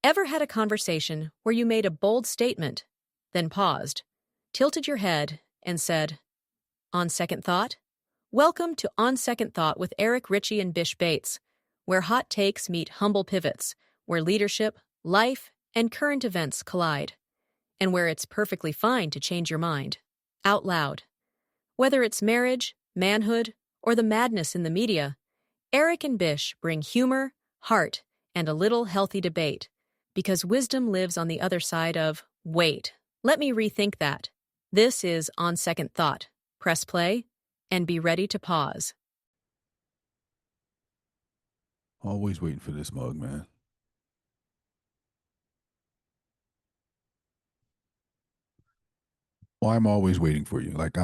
Ever had a conversation where you made a bold statement, then paused, tilted your head, and said, "On second thought"? Welcome to On Second Thought with Eric Ritchie and Bish Bates, where hot takes meet humble pivots, where leadership, life, and current events collide, and where it's perfectly fine to change your mind, out loud. Whether it's marriage, manhood, or the madness in the media, Eric and Bish bring humor, heart, and a little healthy debate, because wisdom lives on the other side of, "Wait, let me rethink that." This is On Second Thought. Press play and be ready to pause. Always waiting for this mug, man. Well, I'm always waiting for you. Like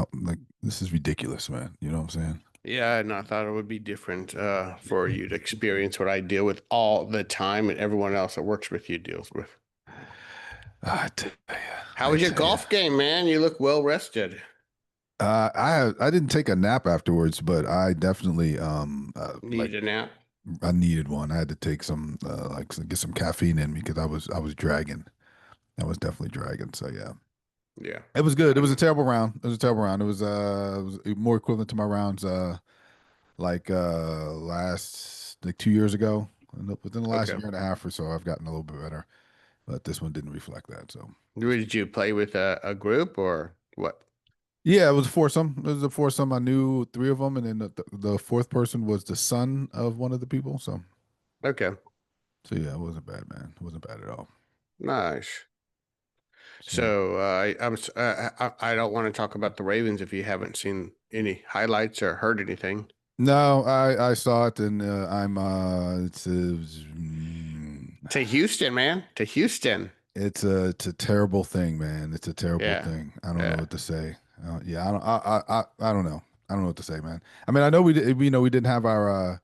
this is ridiculous, man. You know what I'm saying? Yeah, and I thought it would be different for you to experience what I deal with all the time and everyone else that works with you deals with. I tell ya, How was I your tell ya. golf game, man? You look well rested. I didn't take a nap afterwards, but I definitely Need a nap? I needed one. I had to take some get some caffeine in me because I was dragging. I was definitely dragging. So yeah. Yeah. It was good. It was a terrible round. It was a terrible round. It was more equivalent to my rounds last like 2 years ago. And within the last Okay. year and a half or so, I've gotten a little bit better. But this one didn't reflect that. So Did you play with a group or what? yeah, it was a foursome. It was a foursome. I knew three of them, and then the fourth person was the son of one of the people. Okay. So yeah, it wasn't bad, man. It wasn't bad at all. Nice. So So I don't want to talk about the Ravens if you haven't seen any highlights or heard anything. no, I saw it, and To Houston, man. To Houston. it's a terrible thing, man. It's a terrible Yeah. thing. I don't know Yeah. what to say. Yeah, I don't know. I don't know what to say, man. I mean, I know we didn't have our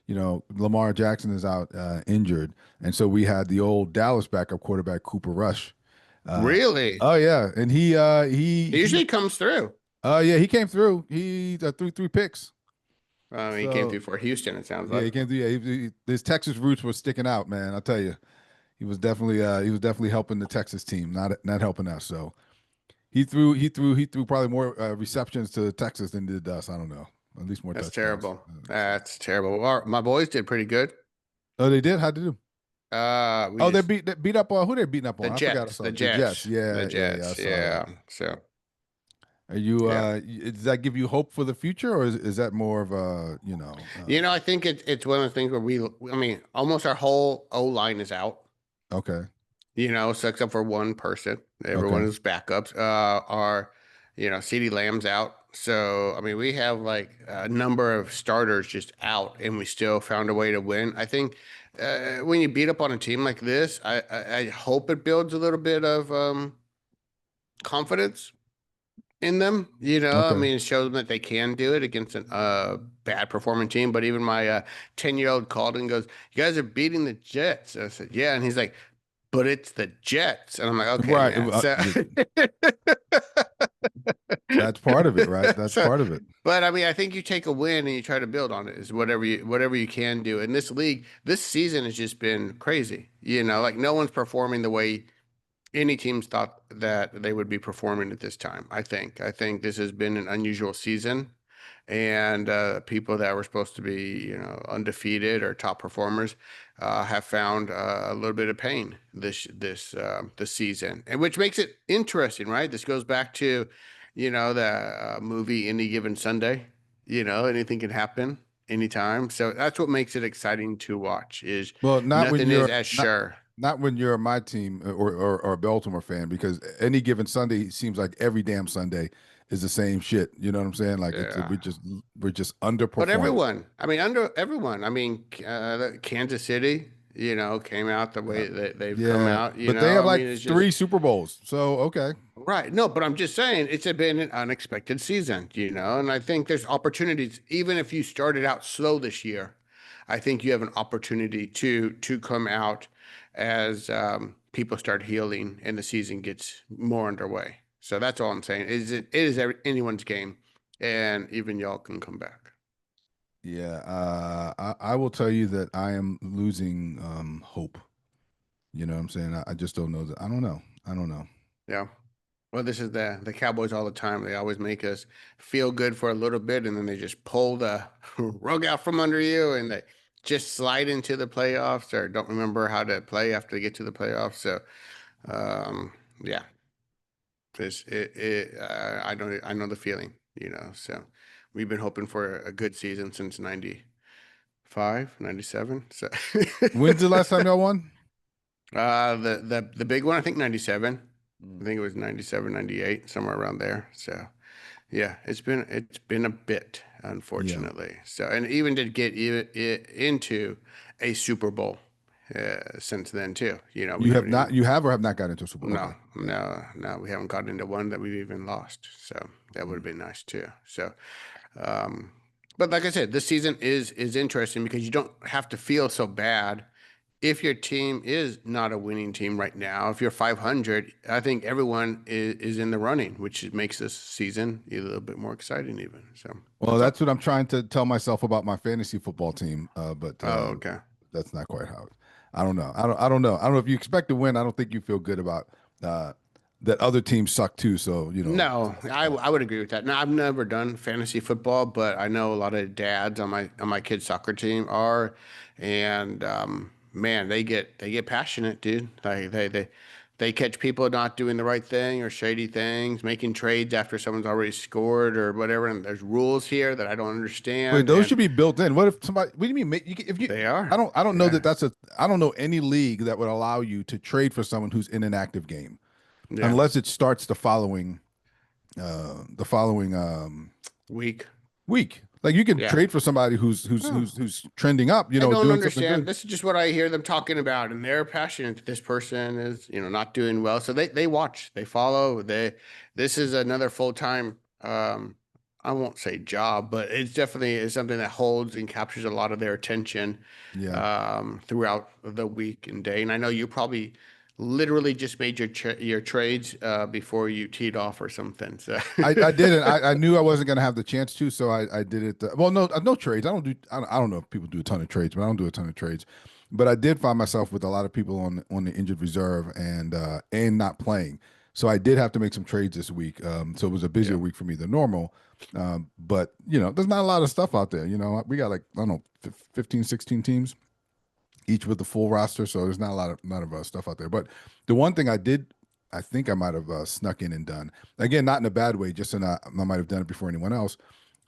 Lamar Jackson is out injured, and so we had the old Dallas backup quarterback Cooper Rush. Really? Oh yeah, and It usually comes through. yeah, he came through. He threw three picks. He came So through for Houston, it sounds yeah, he like. came through. Yeah, his Texas roots were sticking out, man. I'll tell you, he was definitely helping the Texas team, not helping us. So he threw probably more receptions to Texas than did us. I don't know, at least more That's touchdowns. terrible. That's terrible. My boys did pretty good. Oh, they did. How'd they do? We Oh, just they beat up on who they beating up the on? I forgot. I Jets, saw the it. The Jets. Jets, the Yeah. I Jets. saw that. Yeah. So Are you? yeah. Does that give you hope for the future, or is that more of a I think it's one of the things where I mean, almost our whole O line is out. okay, So except for one person, everyone okay, is backups. CeeDee Lamb's out. So, I mean, we have like a number of starters just out, and we still found a way to win. I think when you beat up on a team like this, I hope it builds a little bit of confidence in them. I okay. mean, it shows them that they can do it against a bad performing team. But even my 10-year-old called and goes, "You guys are beating the Jets." I said, "Yeah," and he's like, "But it's the Jets," and I'm like, "Okay, Right. man." So, That's part of it, right? That's so, part of it. but I mean, I think you take a win and you try to build on it. Is whatever you can do. In this league, this season has just been crazy. Like no one's performing the way any teams thought that they would be performing at this time. I think this has been an unusual season, and people that were supposed to be, undefeated or top performers, have found a little bit of pain this season, and which makes it interesting, right? This goes back to, the movie Any Given Sunday. Anything can happen anytime, so that's what makes it exciting to watch. Is Well, not when nothing is you're as not sure. not when you're my team or a Baltimore fan, because any given Sunday seems like every damn Sunday is the same shit. You know what I'm saying? Like Yeah. we're just But underperforming. everyone, I mean, under everyone, I mean, Kansas City, came out the Uh, way that they've come yeah, out, but they have I like mean, it's just three Super Bowls, so okay. right. No, but I'm just saying it's been an unexpected season, and I think there's opportunities, even if you started out slow this year, I think you have an opportunity to come out as people start healing and the season gets more underway. So that's all I'm saying. It is anyone's game, and even y'all can come back. Yeah, I will tell you that I am losing hope. You know what I'm saying? I just don't know that. I don't know. I don't know. Yeah. Well, this is the Cowboys all the time. They always make us feel good for a little bit, and then they just pull the rug out from under you, and they just slide into the playoffs, or don't remember how to play after they get to the playoffs. So, um, yeah, I know the feeling, So, we've been hoping for a good season since 95, 97. So, When's the last time y'all won? the big one, I think 97. I Mm. think it was 97, 98, somewhere around there. So. Yeah, it's been a bit, Yeah. unfortunately. So, and even did get into a Super Bowl since then too. We You have haven't not. even. You have or have not got into a Super Bowl? No, Okay. Yeah. no, we haven't gotten into one that we've even lost. So that would have Mm. been nice too. So, um, but like I said, this season is interesting because you don't have to feel so bad if your team is not a winning team right now. If you're 500, I think everyone is in the running, which makes this season a little bit more exciting even. So Well, that's all. that's what I'm trying to tell myself about my fantasy football team. But Oh, okay. that's not quite how. I don't know. I don't know. I don't know if you expect to win. I don't think you feel good about uh, that other teams suck too. So No, I would agree with that. Now, I've never done fantasy football, but I know a lot of dads on my kids' soccer team are, and man, they get passionate, dude. They catch people not doing the right thing or shady things, making trades after someone's already scored or whatever. And there's rules here that I don't wait, understand, those and should be built in. What if somebody? What do you mean? If you, they are. I don't know that Yeah, that's a. I don't know any league that would allow you to trade for someone who's in an active game, yeah. unless it starts the following Weak. week. Like you can Yeah. trade for somebody Oh. who's trending up, I don't doing something understand. good. This is just what I hear them talking about, and they're passionate that this person is, not doing well. So they watch, they follow. This is another full time. I won't say job, but it's definitely is something that holds and captures a lot of their attention Yeah. throughout the week and day. And I know you probably literally just made your trades before you teed off or something. So I didn't. I knew I wasn't going to have the chance to, so I did it. Well, no trades. I don't know if people do a ton of trades, but I don't do a ton of trades. But I did find myself with a lot of people on the injured reserve and not playing. So I did have to make some trades this week. So it was a busier yeah, week for me than normal. But there's not a lot of stuff out there. We got like I don't know 15, 16 teams each with the full roster, so there's not a lot of stuff out there. But the one thing I think I might have snuck in and done again, not in a bad way, just I might have done it before anyone else.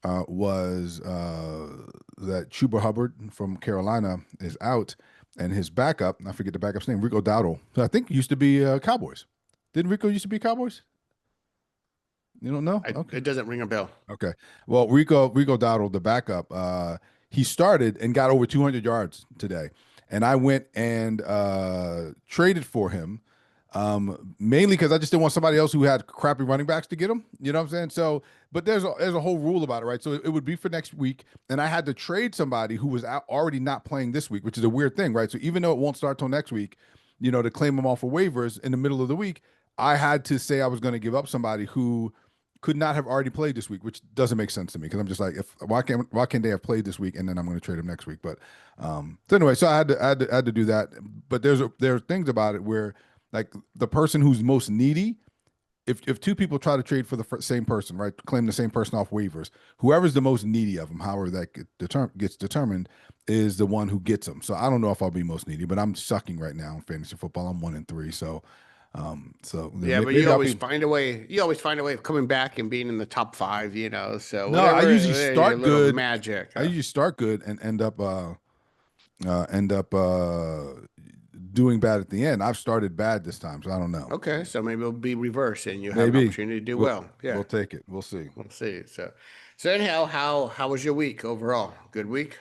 Was that Chuba Hubbard from Carolina is out, and his backup, I forget the backup's name, Rico Dowdle, who I think used to be Cowboys. Didn't Rico used to be Cowboys? You don't know? Okay. it doesn't ring a bell. Okay. Well, Rico Dowdle, the backup, he started and got over 200 yards today, and I went and traded for him, mainly because I just didn't want somebody else who had crappy running backs to get him. You know what I'm saying? So, but there's a whole rule about it, right? So it would be for next week, and I had to trade somebody who was already not playing this week, which is a weird thing, right? So even though it won't start till next week, to claim them off for waivers in the middle of the week, I had to say I was going to give up somebody who could not have already played this week, which doesn't make sense to me because I'm just like, why can't they have played this week and then I'm going to trade them next week? But so anyway, so I had to do that. But there are things about it where like the person who's most needy, if two people try to trade for the same person, right, claim the same person off waivers, whoever's the most needy of them, however that gets determined, is the one who gets them. So I don't know if I'll be most needy, but I'm sucking right now in fantasy football. I'm 1-3, so Yeah, but maybe you I'll always be. find a way. You always find a way of coming back and being in the top five. So No, I whatever, usually your start little good. magic. I usually start good and end up doing bad at the end. I've started bad this time, so I don't know. Okay, so maybe it'll be reverse, and you have an Maybe opportunity to do we'll well. Yeah, we'll take it. We'll see. we'll see. So anyhow, how was your week overall? Good week,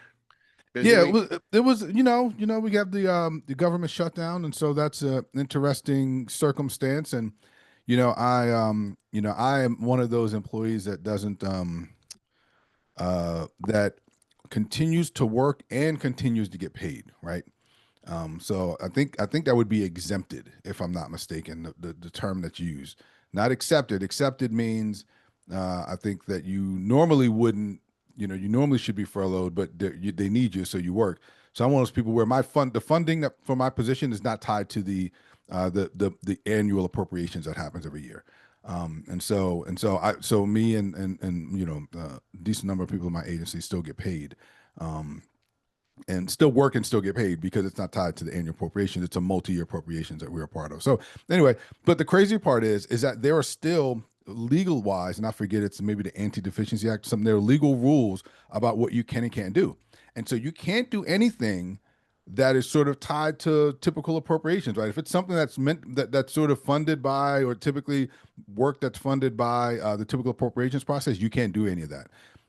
busy Yeah, it week. was. It was. We have the government shutdown, and so that's an interesting circumstance. And I am one of those employees that doesn't that continues to work and continues to get paid, right? So I think that would be exempted if I'm not mistaken. The term that's used, not accepted. Accepted means I think that you normally wouldn't. You normally should be furloughed, but they need you, so you work. So I'm one of those people where the funding for my position is not tied to the annual appropriations that happens every year. So me and a decent number of people in my agency still get paid. And still work and still get paid because it's not tied to the annual appropriations. It's a multi-year appropriations that we're a part of. So anyway, but the crazy part is that there are still legal wise, and I forget it's maybe the Anti-Deficiency Act, there are legal rules about what you can and can't do. And so you can't do anything that is sort of tied to typical appropriations, right? If it's something that's that's sort of funded by, or typically work that's funded by the typical appropriations process, you can't do any of that.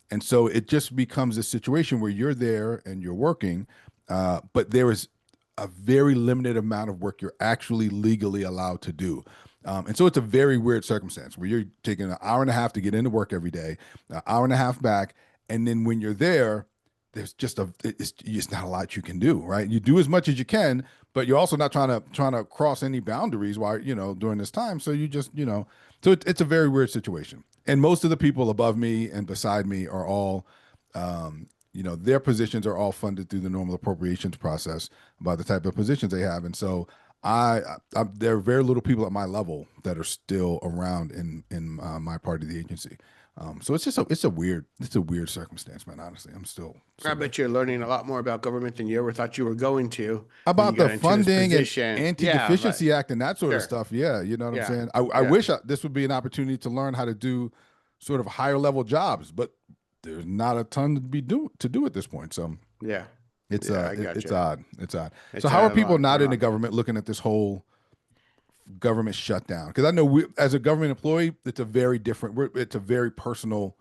And so it just becomes a situation where you're there and you're working, but there is a very limited amount of work you're actually legally allowed to do. And so it's a very weird circumstance where you're taking an hour and a half to get into work every day, an hour and a half back. And then when you're there, there's just it's not a lot you can do, right? You do as much as you can, but you're also not trying to cross any boundaries while, during this time. So you just, so it's a very weird situation. And most of the people above me and beside me are all, their positions are all funded through the normal appropriations process by the type of positions they have. And so there are very little people at my level that are still around in my part of the agency. So it's a weird circumstance, man. Honestly, I'm still. I bet you're learning a lot more about government than you ever thought you were going to when you About got the into this funding and position. Anti-Deficiency Act and that sort of Sure. stuff. Yeah, you know what I'm Yeah. saying? I wish this would be an opportunity to learn how to do sort of higher level jobs, but there's not a ton to do at this point. So Yeah. it's Yeah, I got it's you. odd. It's odd. So It's how are a people lot not going in the on. government looking at this whole government shutdown? Because I know as a government employee, it's a very different. It's a very personal,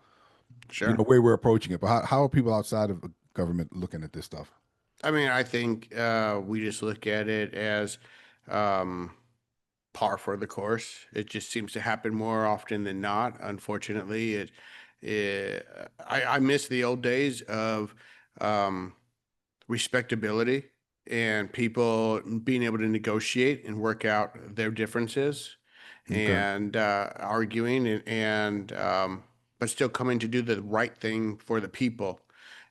Sure. way we're approaching it. But how are people outside of government looking at this stuff? I mean, I think we just look at it as um, par for the course. It just seems to happen more often than not. Unfortunately, I miss the old days of um, respectability and people being able to negotiate and work out their differences Okay. and arguing and but still coming to do the right thing for the people.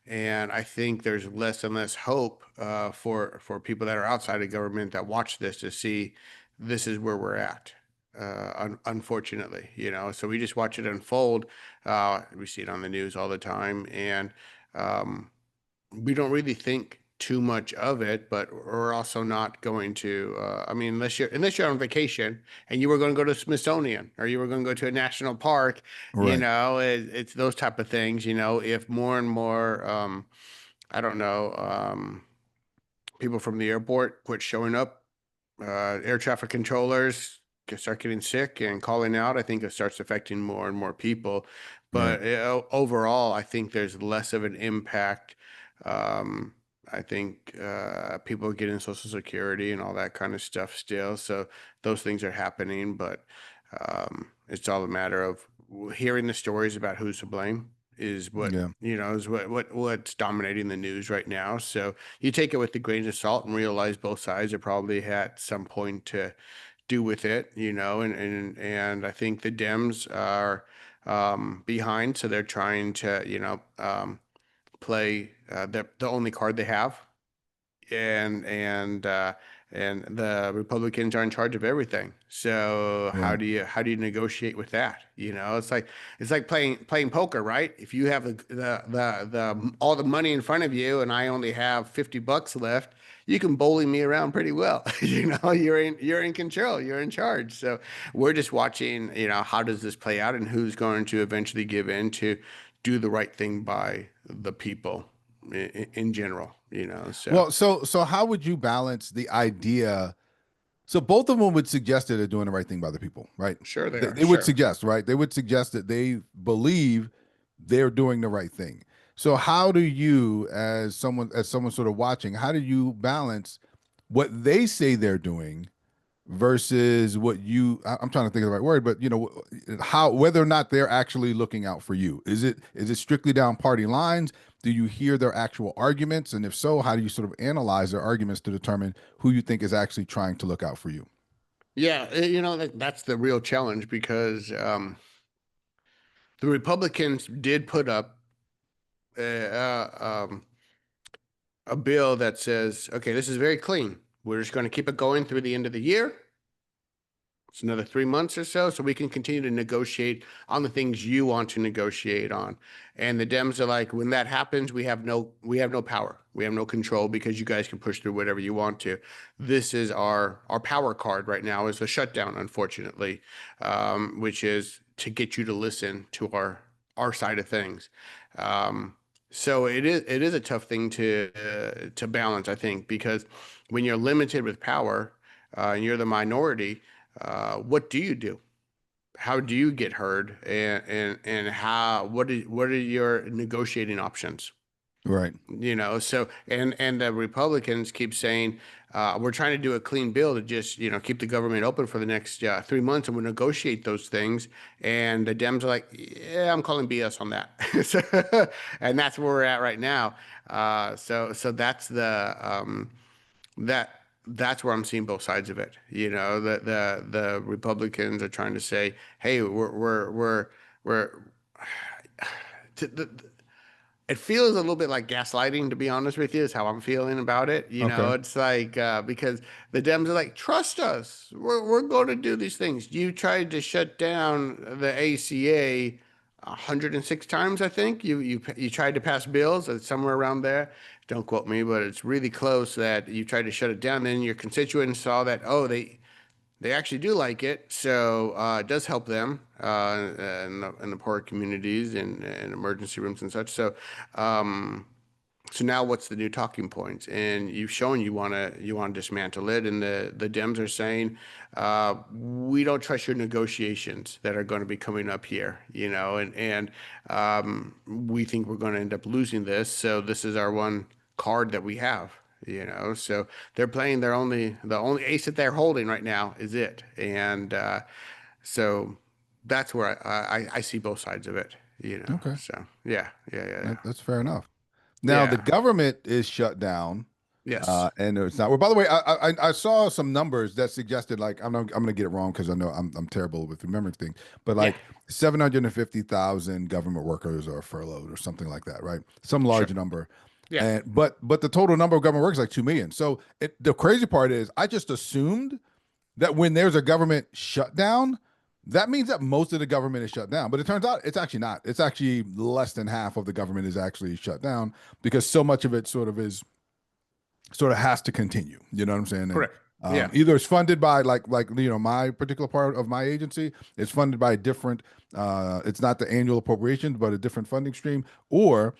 And I think there's less and less hope for people that are outside of government that watch this to see this is where we're at. Unfortunately, so we just watch it unfold. We see it on the news all the time, and um, we don't really think too much of it, but we're also not going to. I mean, unless you're on vacation and you were going to go to Smithsonian or you were going to go to a national park, Right. it's those type of things. If more and more, I don't know, people from the airport quit showing up, air traffic controllers start getting sick and calling out, I think it starts affecting more and more people. Right. But overall, I think there's less of an impact. Um, I think people are getting Social Security and all that kind of stuff still. So those things are happening, but it's all a matter of hearing the stories about who's to blame is what Yeah. is what's dominating the news right now. So you take it with a grain of salt and realize both sides are probably at some point to do with it, and I think the Dems are behind, so they're trying to, play the only card they have, and and the Republicans are in charge of everything. So Right. how do you negotiate with that? It's like playing poker, right? If you have the all the money in front of you and I only have $50 left, you can bully me around pretty well. You're in control, you're in charge. So we're just watching, how does this play out and who's going to eventually give in to do the right thing by the people in general, so. Well, so how would you balance the idea? So both of them would suggest that they're doing the right thing by the people, right? Sure they They, are. they would Sure. suggest, right? They would suggest that they believe they're doing the right thing. So how do you, as someone sort of watching, how do you balance what they say they're doing versus what I'm trying to think of the right word, but how, whether or not they're actually looking out for you? Is it strictly down party lines? Do you hear their actual arguments? And if so, how do you sort of analyze their arguments to determine who you think is actually trying to look out for you? Yeah, that's the real challenge because the Republicans did put up uh, uh, um, a bill that says, okay, this is very clean. We're just going to keep it going through the end of the year. It's another 3 months or so, so we can continue to negotiate on the things you want to negotiate on. And the Dems are like, when that happens, we have no power, we have no control because you guys can push through whatever you want to. This is our power card right now is the shutdown, unfortunately, which is to get you to listen to our side of things. So it is a tough thing to balance, I think, because when you're limited with power, and you're the minority, what do you do? How do you get heard? And what are your negotiating options? Right. So and the Republicans keep saying we're trying to do a clean bill to just keep the government open for the next 3 months, and we'll negotiate those things. And the Dems are like, yeah, I'm calling BS on that. And that's where we're at right now. So that's that's where I'm seeing both sides of it. The Republicans are trying to say, hey, we're it feels a little bit like gaslighting, to be honest with you, is how I'm feeling about it. Okay. It's like because the Dems are like, trust us, we're going to do these things. You tried to shut down the ACA 106 times, I think. You tried to pass bills, somewhere around there. Don't quote me, but it's really close that you tried to shut it down. Then your constituents saw that, oh, they actually do like it, so it does help them in the poorer communities and emergency rooms and such. So now what's the new talking points? And you've shown you want to dismantle it, and the Dems are saying we don't trust your negotiations that are going to be coming up here, and we think we're going to end up losing this. So this is our one card that we have. So they're playing the only ace that they're holding right now is it. And so that's where I see both sides of it. Okay. So yeah, yeah, yeah, yeah. That's fair enough. Now the Yeah. government is shut down, Yes. and it's not. Well, by the way, I saw some numbers that suggested, like, I'm gonna get it wrong because I know I'm terrible with remembering things, but Yeah. like 750,000 government workers are furloughed or something like that, right? Some large Sure. number. Yeah. And but the total number of government workers is like 2 million. So the crazy part is I just assumed that when there's a government shutdown, that means that most of the government is shut down. But it turns out it's actually not. It's actually less than half of the government is actually shut down because so much of it sort of has to continue. You know what I'm saying? And Correct. Yeah. either it's funded by like my particular part of my agency, it's funded by a different it's not the annual appropriations, but a different funding stream, or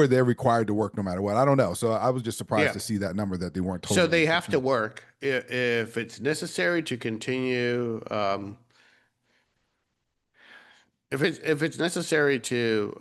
they're required to work no matter what. I don't know. So I was just surprised Yeah. to see that number that they weren't So totally they shut have to down. work if it's necessary to continue. If it's necessary to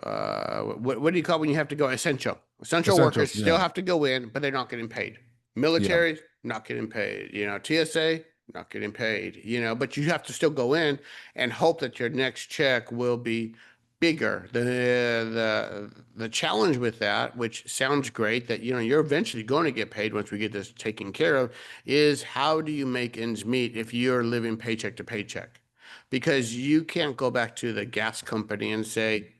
what do you call when you have to go essential Essential. workers still Yeah. have to go in, but they're not getting paid. Yeah. Military not getting paid, TSA not getting paid, but you have to still go in and hope that your next check will be bigger. The challenge with that, which sounds great, that you're eventually going to get paid once we get this taken care of, is how do you make ends meet if you're living paycheck to paycheck? Because you can't go back to the gas company and say,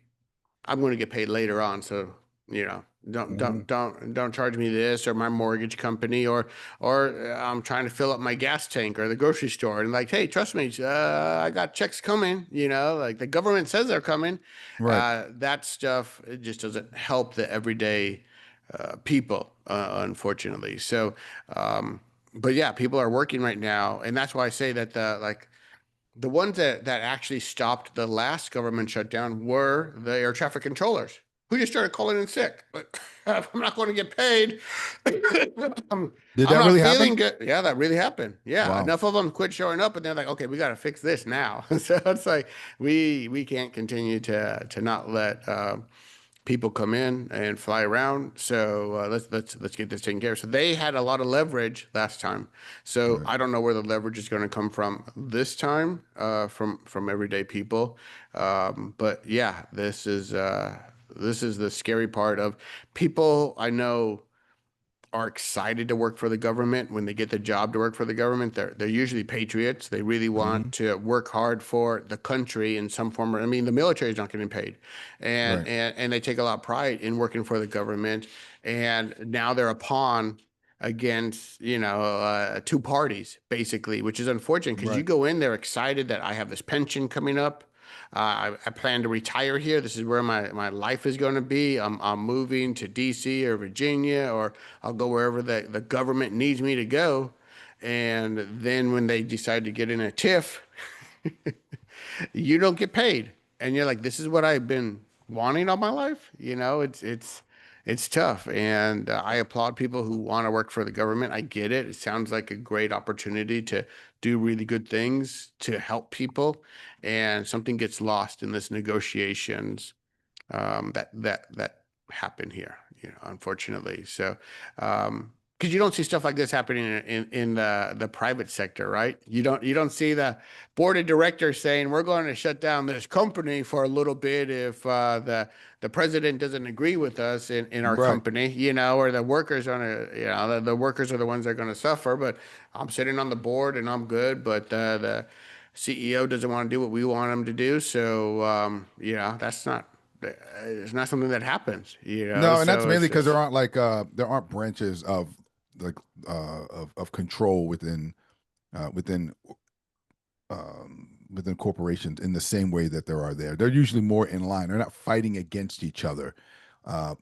I'm going to get paid later on, so you know don't Mhm. don't don't charge me this, or my mortgage company, or I'm trying to fill up my gas tank, or the grocery store, and like, hey, trust me, I got checks coming, like the government says they're coming. Right. That stuff, it just doesn't help the everyday people, unfortunately. So but yeah, people are working right now, and that's why I say that the ones that actually stopped the last government shutdown were the air traffic controllers who just started calling in sick. Like, I'm not going to get paid. I'm, Did I'm that not really feeling happen? good. Yeah, that really happened. Yeah, Wow. enough of them quit showing up, and they're like, okay, we got to fix this now. So it's like we can't continue to not let people come in and fly around. So let's get this taken care of. So they had a lot of leverage last time. So Right. I don't know where the leverage is going to come from this time, from everyday people. But yeah, this is the scary part of people I know are excited to work for the government when they get the job to work for the government. They're usually patriots. They really Hmm. want to work hard for the country in some form. I mean, the military is not getting paid, and Right. they take a lot of pride in working for the government. And now they're a pawn against two parties basically, which is unfortunate because you Right. go in there excited that I have this pension coming up. I plan to retire here. This is where my life is going to be. I'm moving to DC or Virginia, or I'll go wherever the government needs me to go. And then when they decide to get in a tiff, you don't get paid. And you're like, this is what I've been wanting all my life. It's tough. And I applaud people who want to work for the government. I get it. It sounds like a great opportunity to do really good things to help people. And something gets lost in this negotiations that happen here, unfortunately. So, because you don't see stuff like this happening in the private sector, right? You don't see the board of directors saying we're going to shut down this company for a little bit if the president doesn't agree with us in our Right. company, or the workers are the workers are the ones that are going to suffer. But I'm sitting on the board and I'm good, but the CEO doesn't want to do what we want him to do. So, that's not it's not something that happens, No, and that's so mainly it's because just there aren't branches of like of control within within corporations in the same way that there are there. They're usually more in line. They're not fighting against each other.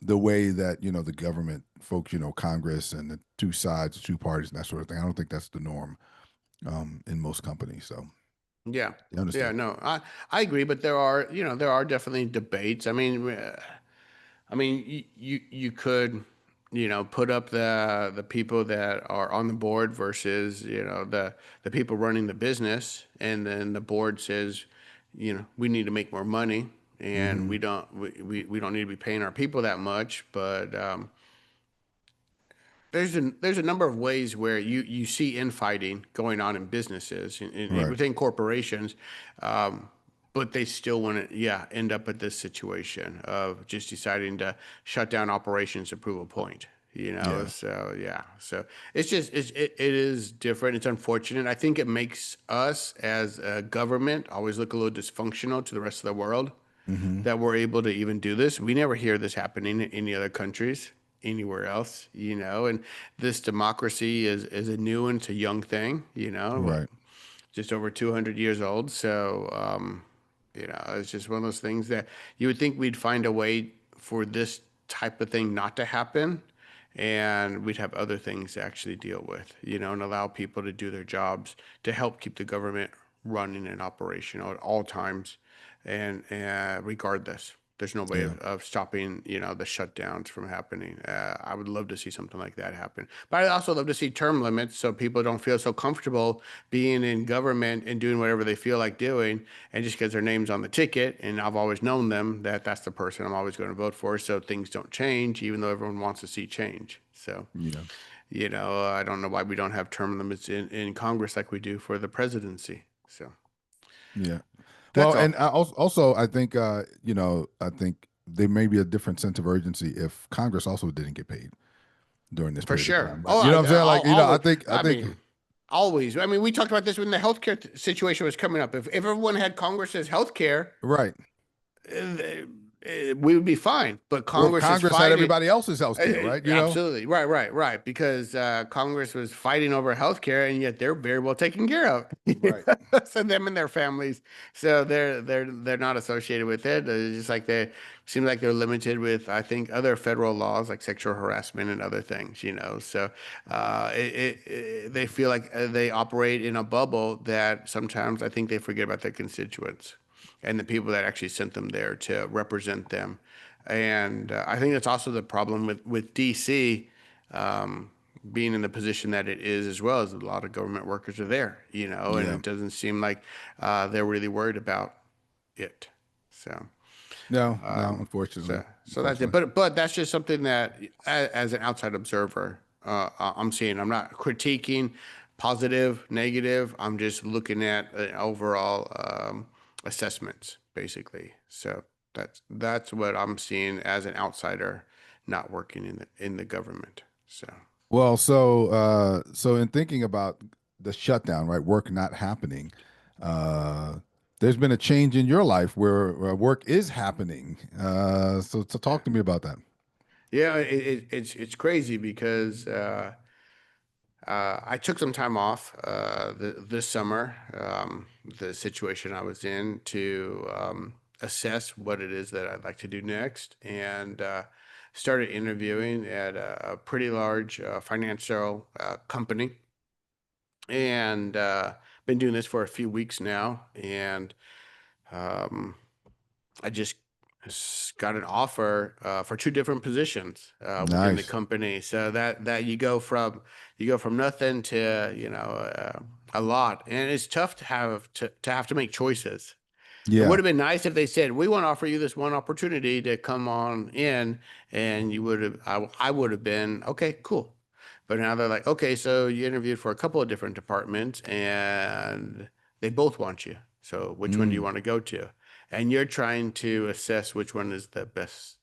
The way that the government folks, Congress and the two sides, two parties, and that sort of thing. I don't think that's the norm in most companies. So yeah. you Yeah, understand. no, I agree, but there are definitely debates. I mean, you could, put up the people that are on the board versus, the people running the business, and then the board says, we need to make more money, and Hmm. we don't need to be paying our people that much, but there's a number of ways where you see infighting going on in businesses and Right. within corporations, um, but they still want to end up at this situation of just deciding to shut down operations to prove a point. Yeah. So yeah, so it is different. It's unfortunate. I think it makes us as a government always look a little dysfunctional to the rest of the world Hmm. that we're able to even do this. We never hear this happening in any other countries, anywhere else, and this democracy is a new and it's a young thing, what, Right. just over 200 years old. So, it's just one of those things that you would think we'd find a way for this type of thing not to happen. And we'd have other things to actually deal with, and allow people to do their jobs to help keep the government running and operational at all times. And regardless, there's no way Yeah. of stopping, the shutdowns from happening. I would love to see something like that happen. But I'd also love to see term limits so people don't feel so comfortable being in government and doing whatever they feel like doing. And just because their name's on the ticket and I've always known them, that's the person I'm always going to vote for. So things don't change, even though everyone wants to see change. So, Yeah. I don't know why we don't have term limits in Congress like we do for the presidency. So Yeah. that's Well, all. and also, I think I think there may be a different sense of urgency if Congress also didn't get paid during this For period of sure. time. Like, Oh, you know what I'm saying? Like, always. I I think mean, always. I mean, we talked about this when the healthcare situation was coming up. If everyone had Congress's healthcare, right. uh, we would be fine. But Or if Congress is Congress had fighting. everybody else's health care, right? Absolutely. Right, right, right. Because Congress was fighting over health care, and yet they're very well taken care of. Right. So them and their families. So they're not associated with it. It's just like they seem like they're limited with, I think, other federal laws like sexual harassment and other things, So they feel like they operate in a bubble that sometimes I think they forget about their constituents and the people that actually sent them there to represent them. And I think that's also the problem with DC being in the position that it is, as well as a lot of government workers are there, and Yeah. it doesn't seem like they're really worried about it. So, No, no, um, unfortunately. so that's it. Unfortunately. But that's just something that, as an outside observer, I'm seeing. I'm not critiquing positive, negative. I'm just looking at overall assessments, basically. So that's what I'm seeing as an outsider, not working in the government. So. Well, so in thinking about the shutdown, right, work not happening, uh, there's been a change in your life where work is happening. So Yeah, talk to me about that. yeah, it's crazy because I took some time off this summer, the situation I was in to assess what it is that I'd like to do next, and started interviewing at a pretty large financial company, and been doing this for a few weeks now, and um, I just got an offer for two different positions within the Nice. company. So that you go from nothing to a lot, and it's tough to have to make choices. It Yeah. would have been nice if they said, "We want to offer you this one opportunity to come on in," and you would have, I would have been okay, cool. But now they're like, "Okay, so you interviewed for a couple of different departments, and they both want you. So which one do you Mm, want to go to?" And you're trying to assess which one is the best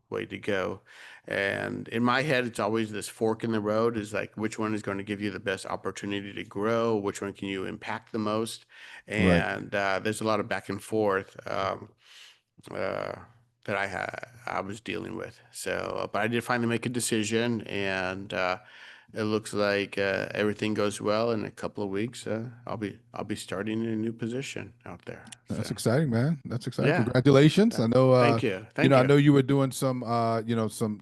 way to go. And in my head, it's always this fork in the road is like, which one is going to give you the best opportunity to grow? Which one can you impact the most? right. And there's a lot of back and forth uh, that I was dealing with. So, but I did finally make a decision, and it looks like everything goes well. In a couple of weeks, I'll be starting in a new position out there. That's So, exciting, man. That's exciting. yeah. Congratulations. I know Thank you. you Thank know, I you. know you were doing some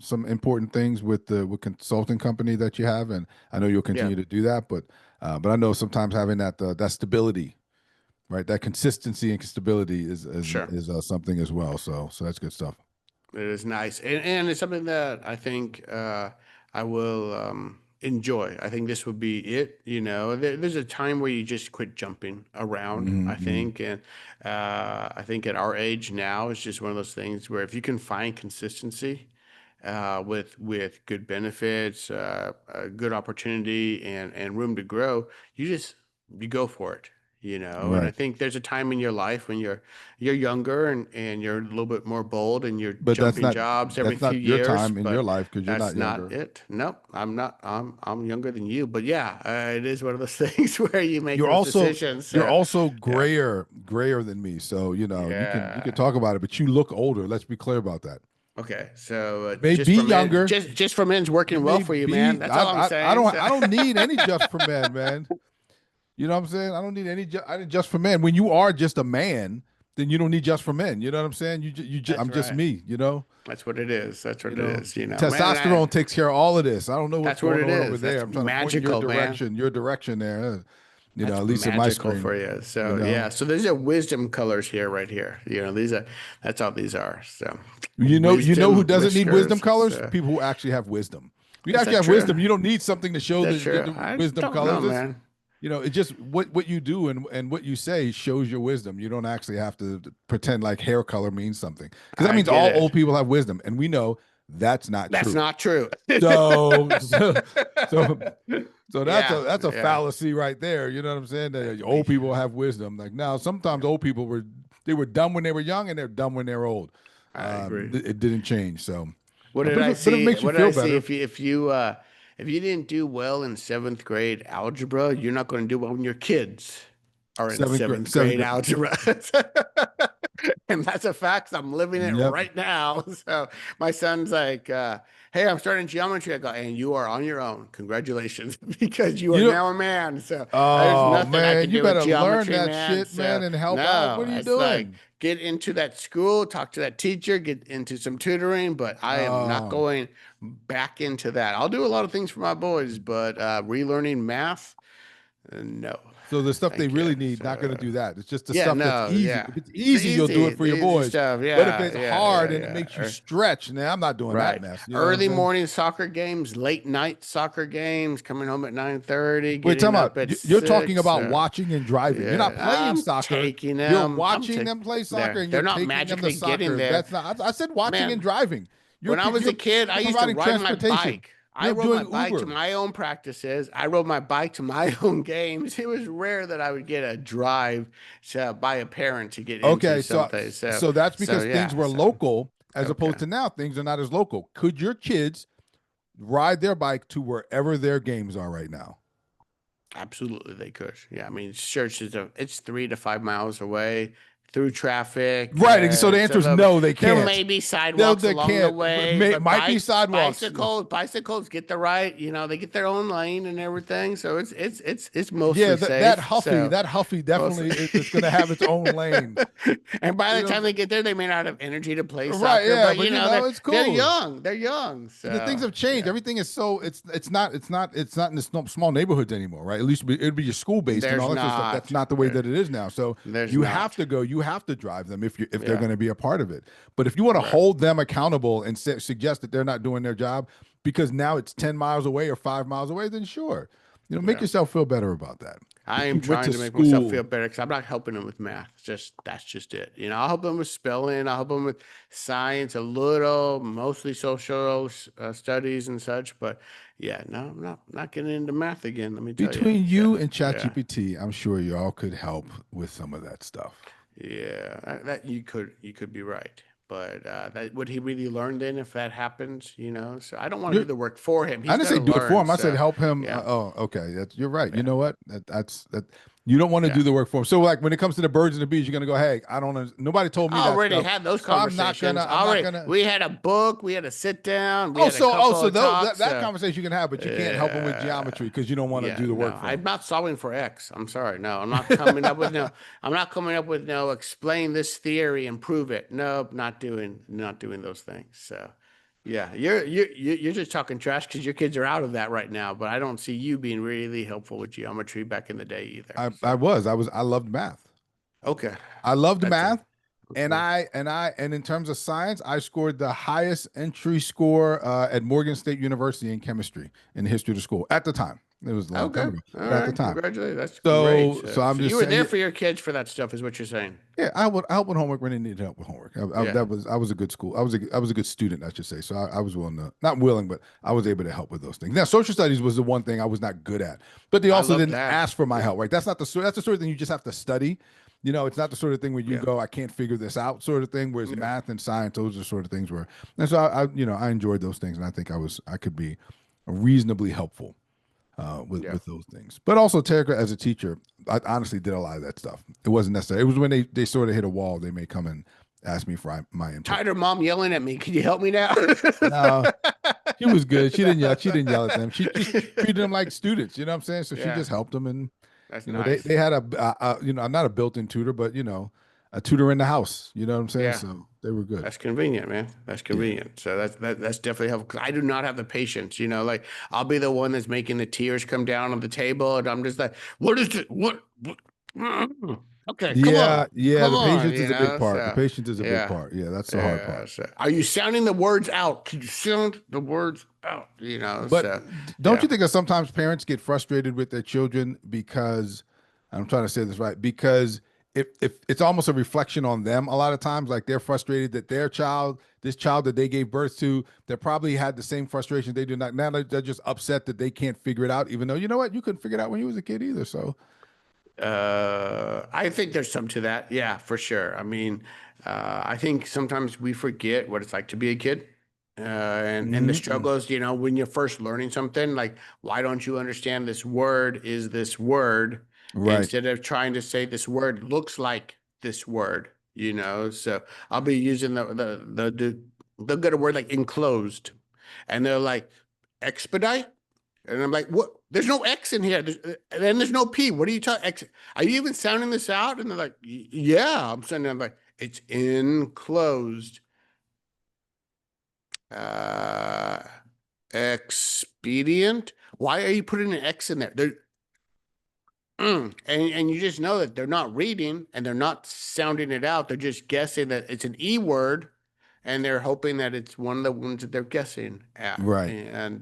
some important things with the with consulting company that you have, and I know you'll Yeah, continue to do that, but I know sometimes having that stability, right? That consistency and stability sure. is something as well. So that's good stuff. It is nice, and it's something that I think I will enjoy. I think this would be it. There's a time where you just quit jumping around. I Hmm. think, and I think at our age now, it's just one of those things where if you can find consistency with good benefits, a good opportunity, and room to grow, you go for it. And I Right. think there's a time in your life when you're younger and you're a little bit more bold and you're But jumping jobs every that's few not your years, time in your but life because you're that's not not younger. it. Nope, I'm not. I'm younger than you, but yeah, it is one of those things where you make You're those also decisions. you're So also yeah, grayer than me. So, you can yeah. talk about it, but you look older. Let's be clear about that. Okay, so You may be younger. just for men's You working well may for you, man. be. That's all I'm saying. So I don't need any just for men, man. You know what I'm saying? I don't need any just for men. When you are just a man, then you don't need just for men. You know what I'm saying? that's I'm just right. me. That's what it is. That's what You it know, is. Man, testosterone takes care of all of this. I don't know what's that's what going it on over is. there. That's I'm trying to point in magical, man. your direction there. That's At least in my magical screen. for you. You So know, yeah. So these are wisdom colors here, right here. That's all these are. So you know who wisdom doesn't need wisdom whiskers. colors? People who actually have wisdom. If you Is actually that have true? wisdom, you don't need something to show That's true. the I wisdom don't know, colors. man. It's just what you do and what you say shows your wisdom. You don't actually have to pretend like hair color means something because that I means get all it. old people have wisdom, and we know that's not That's true. not true. So so so, so Yeah, that's a yeah. fallacy right there. You know what I'm saying? That We, old people have wisdom. Like now, sometimes old people were dumb when they were young, and they're dumb when they're old. I agree. It didn't change. So, What did but I but it see? makes you What did feel I see? better. If you didn't do well in seventh grade algebra, you're not going to do well when your kids are in seventh Seventh grade grade. algebra. And that's a fact. I'm living it Yep. right now. So my son's like, "Hey, I'm starting geometry." I go, "And you are on your own. Congratulations, because you are You know, now a man." So there's oh nothing I man, can you do with better learn geometry, that man. shit, man, So and help out. no, What are you it's like doing? get into that school, talk to that teacher, get into some tutoring. But I am not Oh, going back into that. I'll do a lot of things for my boys, but relearning math, no. so the stuff they Thank you. really need, not going to So do that. It's just the yeah, stuff that's no, easy. yeah. If it's The easy, you'll do it for the your easy boys. stuff. But if Yeah, it's yeah, hard yeah, and it makes you yeah. stretch, now I'm not doing that Right. mess. You know what I'm Early saying? morning soccer games, late night soccer games, coming home at 9:30, Wait, getting time out. up at You're talking 6. about watching and driving. You're not Yeah, playing I'm soccer. taking You're them. watching them play soccer and you're They're not taking them to magically getting soccer. there. That's not. I said watching and Man, driving. when I was a kid, I You're used to providing ride my transportation. bike. I You're rode my doing bike to Uber. my own practices. I rode my bike to my own games. It was rare that I would get a drive by a parent to get into Okay, something. So, that's so because things yeah. were So local as opposed okay. to now things are not as local. Could your kids ride their bike to wherever their games are right now. Absolutely, they could. Yeah, I mean, church it's 3 to 5 miles away through traffic. Right. So the answer is no, they There can't. may be No, sidewalks they along the can't. way, but Might be sidewalks. bicycles get the right. They get their own lane and everything. So it's mostly Yeah, safe. that Huffy definitely it's going to have its own lane. And by You the know, time they get there, they may not have energy to play right? soccer. Yeah, But but it's cool. they're young. They're young. So The things have changed. yeah. Everything is so it's not in the small neighborhoods anymore, right? At least it'd be your school based and There's all that sort of stuff. That's not. not the way that it is now. So There's you not. have to go. You have to drive them if they're Yeah. going to be a part of it. But if you want to Right. hold them accountable and suggest that they're not doing their job because now it's 10 miles away or 5 miles away, then sure, make Yeah. yourself feel better about that. I If am you went trying to make myself feel better because I'm not helping them with math. That's just it. I'll help them with spelling. I'll help them with science a little, mostly social studies and such. But yeah, no, I'm not getting into math again. Let me tell Between you. you and Yeah. ChatGPT, I'm sure y'all could help with some of that stuff. Yeah, that you could be right. But would he really learn then if that happens? So I don't want to do the work for him. He's I didn't say gotta do it for learn, him. I said so, help him. yeah. Okay. You're right. Yeah. You know what? That's you don't want to Yeah. do the work for him. So like when it comes to the birds and the bees, you're gonna go, hey, I don't. Nobody told me I that. already stuff, had those so I'm conversations. not gonna. We had a book. We had a sit down. We had a So couple of talks. that conversation you can have, but you can't help him with geometry because you don't want to do the work for him. I'm not solving for X. I'm sorry. No, I'm not coming up with no. I'm not coming up with no. Explain this theory and prove it. Nope, not doing those things. So, yeah, you're just talking trash because your kids are out of that right now. But I don't see you being really helpful with geometry back in the day either. I loved math. Okay. I loved That's math. it. And in terms of science, I scored the highest entry score at Morgan State University in chemistry in the history of the school at the time. It was a long time ago, All but at the right. time. Congratulations. That's So, great. so I'm So just you were saying, there for your kids for that stuff, is what you're saying. yeah, I would help with homework when they needed help with homework. Yeah. I was a good school. I was a good student, I should say. So I was willing to, not willing, but I was able to help with those things. Now, social studies was the one thing I was not good at, but they also didn't ask for my help, right? That's the sort of thing you just have to study. It's not the sort of thing where you go, I can't figure this out, sort of thing. Whereas math and science, those are the sort of things where, and so I enjoyed those things, and I think I could be reasonably helpful with those things. But also, Terica, as a teacher, I honestly did a lot of that stuff. It wasn't necessary. It was when they sort of hit a wall, they may come and ask me for my input. Tired of mom yelling at me. Can you help me now? No, she was good. She didn't yell. She didn't yell at them. She just treated them like students. You know what I'm saying? So she just helped them, and That's nice. they had not a built-in tutor, but a tutor in the house. You know what I'm saying? Yeah. So they were good. That's convenient, man. That's convenient. So that's definitely helpful. 'Cause I do not have the patience. Like I'll be the one that's making the tears come down on the table, and I'm just like, what is it? What? Okay, come on. Yeah. Come The on, patience is a big part. The so, patience is a big part. Yeah, that's the hard part. So, are you sounding the words out? Can you sound the words out? But so, don't you think that sometimes parents get frustrated with their children because I'm trying to say this right, because if it's almost a reflection on them a lot of times, like they're frustrated that this child that they gave birth to, they probably had the same frustration they do not. Now they're just upset that they can't figure it out, even though you know what, you couldn't figure it out when you was a kid either. So I think there's some to that. Yeah, for sure. I mean, I think sometimes we forget what it's like to be a kid. And the struggles, when you're first learning something, like, why don't you understand this word is this word, right, instead of trying to say this word looks like this word, So I'll be using the good word like enclosed, and they're like expedite, and I'm like, what? There's no X in here. And then there's no P. What are you talking? X? Are you even sounding this out? And they're like, yeah, I'm sounding. I'm like, it's enclosed. Expedient. Why are you putting an X in there? And you just know that they're not reading and they're not sounding it out. They're just guessing that it's an E word, and they're hoping that it's one of the ones that they're guessing at. right. And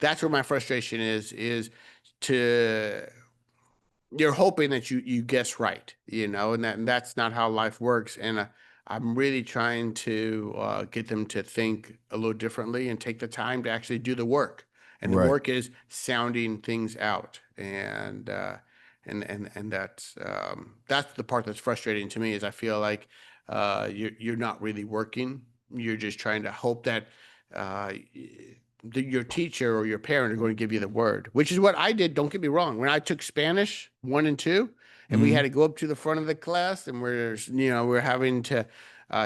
that's where my frustration is to you're hoping that you guess right, and that's not how life works. And I'm really trying to get them to think a little differently and take the time to actually do the work. And the Right. work is sounding things out. And that's the part that's frustrating to me, is I feel like you're not really working. You're just trying to hope that your teacher or your parent are going to give you the word, which is what I did. Don't get me wrong. When I took Spanish 1 and 2, and we Mm-hmm. had to go up to the front of the class, and we're having to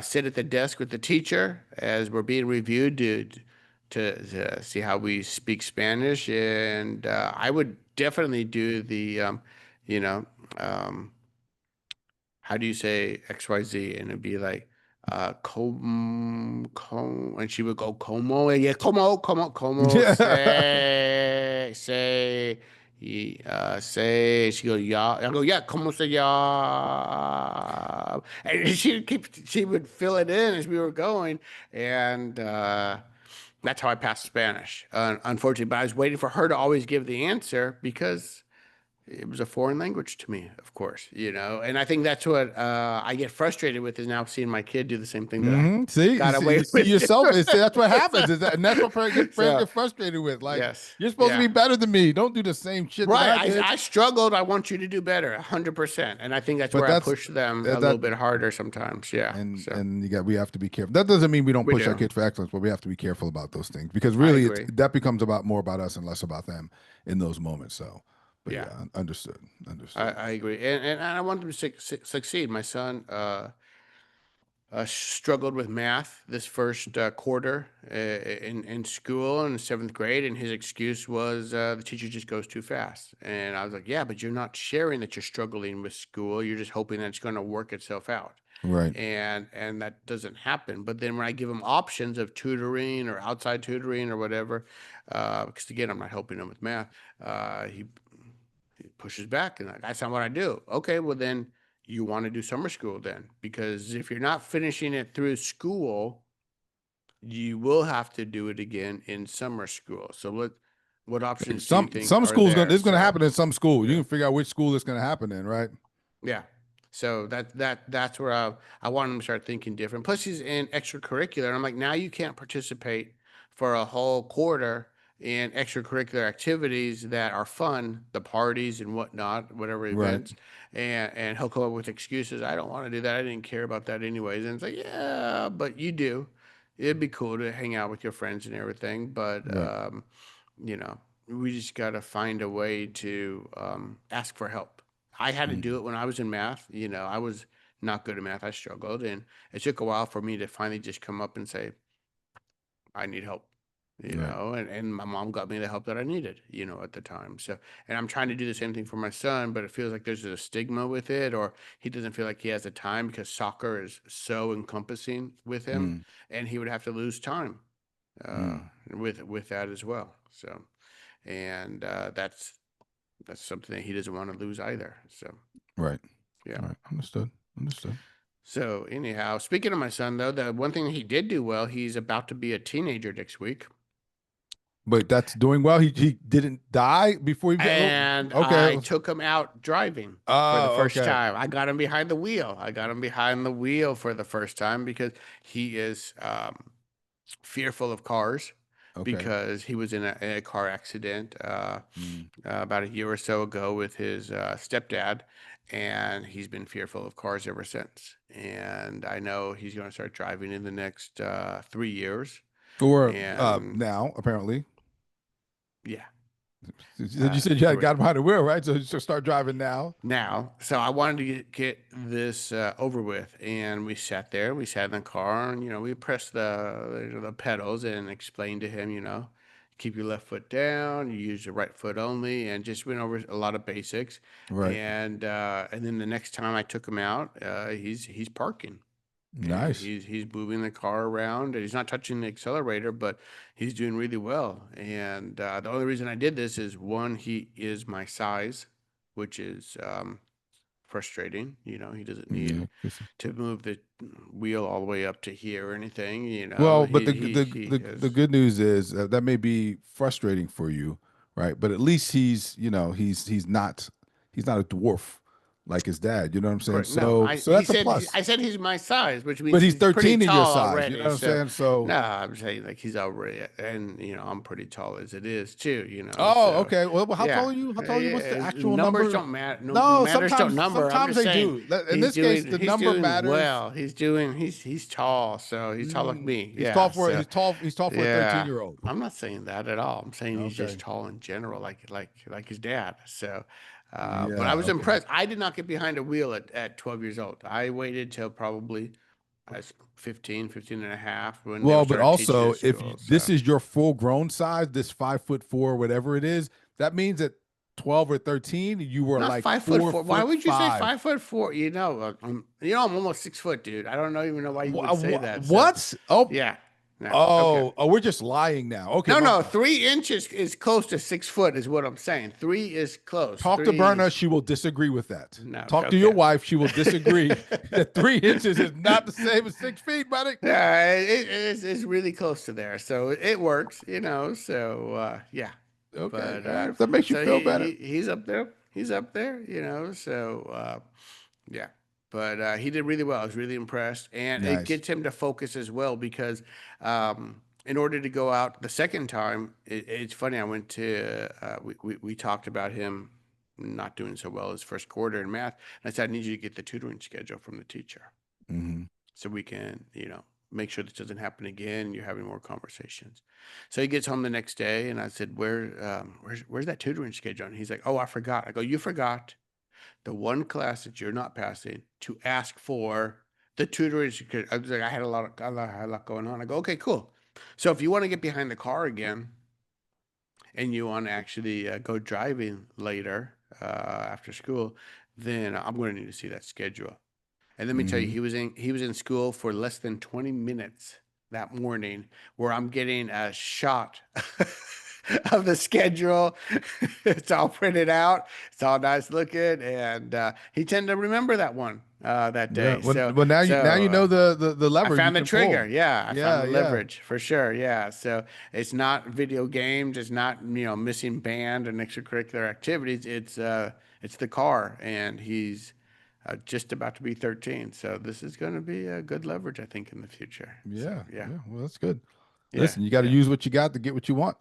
sit at the desk with the teacher as we're being reviewed to see how we speak Spanish, and I would definitely do the you know um, how do you say XYZ? And it'd be like, and she would go, como, yeah, como, say, she go, yeah. I go, yeah, como se ya. And she would fill it in as we were going. And, that's how I passed Spanish, unfortunately. But I was waiting for her to always give the answer because it was a foreign language to me, of course, and I think that's what I get frustrated with is now seeing my kid do the same thing that I See, got away you see with. yourself. That's what happens. And that's what parents So, get frustrated with. Like, yes, you're supposed to yeah, be better than me. Don't do the same shit that right. I did. I struggled. I want you to do better, 100%, and I think that's But where I that's push them a little that bit harder sometimes. Yeah, so we have to be careful. That doesn't mean we don't we push our do. kids for excellence, but we have to be careful about those things because I really agree. that becomes more about us and less about them in those moments. So, but Yeah, yeah, understood, understood. I agree, and I want them to succeed. My son, struggled with math this first quarter in school in 7th grade, and his excuse was the teacher just goes too fast. And I was like, yeah, but you're not sharing that you're struggling with school. You're just hoping that it's going to work itself out. Right. And that doesn't happen. But then when I give him options of tutoring or outside tutoring or whatever, because again, I'm not helping him with math, he pushes back and like, that's not what I do. Okay, well then you want to do summer school then, because if you're not finishing it through school, you will have to do it again in summer school. So what options do you think Some are schools there? it's going to So happen in some school. You yeah. can figure out which school it's going to happen in, right? Yeah. So that's where I want him to start thinking different. Plus, he's in extracurricular. And I'm like, now you can't participate for a whole quarter in extracurricular activities that are fun, the parties and whatnot, whatever Right. events. And he'll come up with excuses. I don't want to do that. I didn't care about that anyways. And it's like, yeah, but you do. It'd be cool to hang out with your friends and everything. But Right. you know, we just got to find a way to ask for help. I had to do Mm. it when I was in math. I was not good at math. I struggled, and it took a while for me to finally just come up and say, I need help. Right. And my mom got me the help that I needed, at the time. So, and I'm trying to do the same thing for my son, but it feels like there's a stigma with it, or he doesn't feel like he has the time because soccer is so encompassing with him, Mm. and he would have to lose time uh, Mm. with that as well. So, and that's something that he doesn't want to lose either. So, Right. yeah. Right. Understood. Understood. So anyhow, speaking of my son, though, the one thing he did do well, he's about to be a teenager next week. But that's doing well. He didn't die before he got And okay. I took him out driving for the Oh, first okay. time. I got him behind the wheel. I got him behind the wheel for the first time because he is fearful of cars Okay. because he was in a car accident Mm. about a year or so ago with his stepdad, and he's been fearful of cars ever since. And I know he's going to start driving in the next 3 years. Or And now apparently. yeah, You said you had got 3 behind the wheel, right? So you should start driving now. now. So I wanted to get this over with, and we sat there. We sat in the car, and we pressed the pedals and explained to him, keep your left foot down, you use your right foot only, and just went over a lot of basics. Right. And then the next time I took him out, he's parking. And Nice. he's moving the car around, and he's not touching the accelerator, but he's doing really well. And the only reason I did this is one, he is my size, which is frustrating. He doesn't need Yeah. to move the wheel all the way up to here or anything. Well, but He the is. good news is that may be frustrating for you, right? But at least he's not a dwarf like his dad. You know what I'm saying? Correct. No, So that's a I plus. said he's my size, which But means he's he's pretty 13 in your tall size. You know already. what I'm So saying? So, no, I'm saying like he's already, and I'm pretty tall as it is too. oh, So okay. Well, how tall yeah, are you? How tall are you? What's the yeah. actual Numbers number? don't matter. No, No, matters don't number. I'm sometimes just they saying do. In this case, the he's number doing matters. well. He's tall, so he's tall like me. He's Yeah. tall for So he's tall for a yeah, 13-year-old. I'm not saying that at all. I'm saying he's Okay. just tall in general, like his dad. So, but I Yeah, was okay. impressed. I did not get behind a wheel at 12 years old. I waited till probably I was 15 and a half when they were Well, but started teaching also at if school. this So is your full grown size, this 5'4", whatever it is, that means at 12 or 13, you were not like 5 foot four four. Why foot would you say five. 5'4"? I'm almost 6 foot, dude. I don't know even know why you would say that. So What? Oh, yeah, no, okay. we're just lying now. Okay, No, my no, bad. 3 inches is close to 6 foot, is what I'm saying. Three is close. Talk to Three Berna. is She will disagree with that. no, Talk to your okay. wife. She will disagree that 3 inches is not the same as 6 feet, buddy. Yeah, it's really close to there, so it works, So yeah, Okay, but all right, if that makes you so feel better. he's up there. He's up there, So yeah, but he did really well. I was really impressed, and it Nice. gets him to focus as well because in order to go out the second time, it's funny. I went to we talked about him not doing so well his first quarter in math, and I said I need you to get the tutoring schedule from the teacher Hmm. so we can, make sure this doesn't happen again. You're having more conversations. So he gets home the next day, and I said, where's that tutoring schedule? And he's like, oh, I forgot. I go, you forgot the one class that you're not passing to ask for the tutoring schedule. I was like, I had a lot going on. I go, okay, cool. So if you want to get behind the car again and you want to actually go driving later after school, then I'm going to need to see that schedule. And let me tell you, Hmm. he was in school for less than 20 minutes that morning, where I'm getting a shot of the schedule. It's all printed out. It's all nice looking, and he tended to remember that one that Yeah. day. Well, now you know the I lever you found the can pull. trigger. Yeah, I found Yeah, the yeah. leverage for sure. Yeah, so it's not video games. It's not missing band and extracurricular activities. It's the car, and he's just about to be 13. So this is going to be a good leverage, I think, in the future. So Yeah, yeah, yeah. Well, that's good. yeah, Listen, you got to yeah. use what you got to get what you want,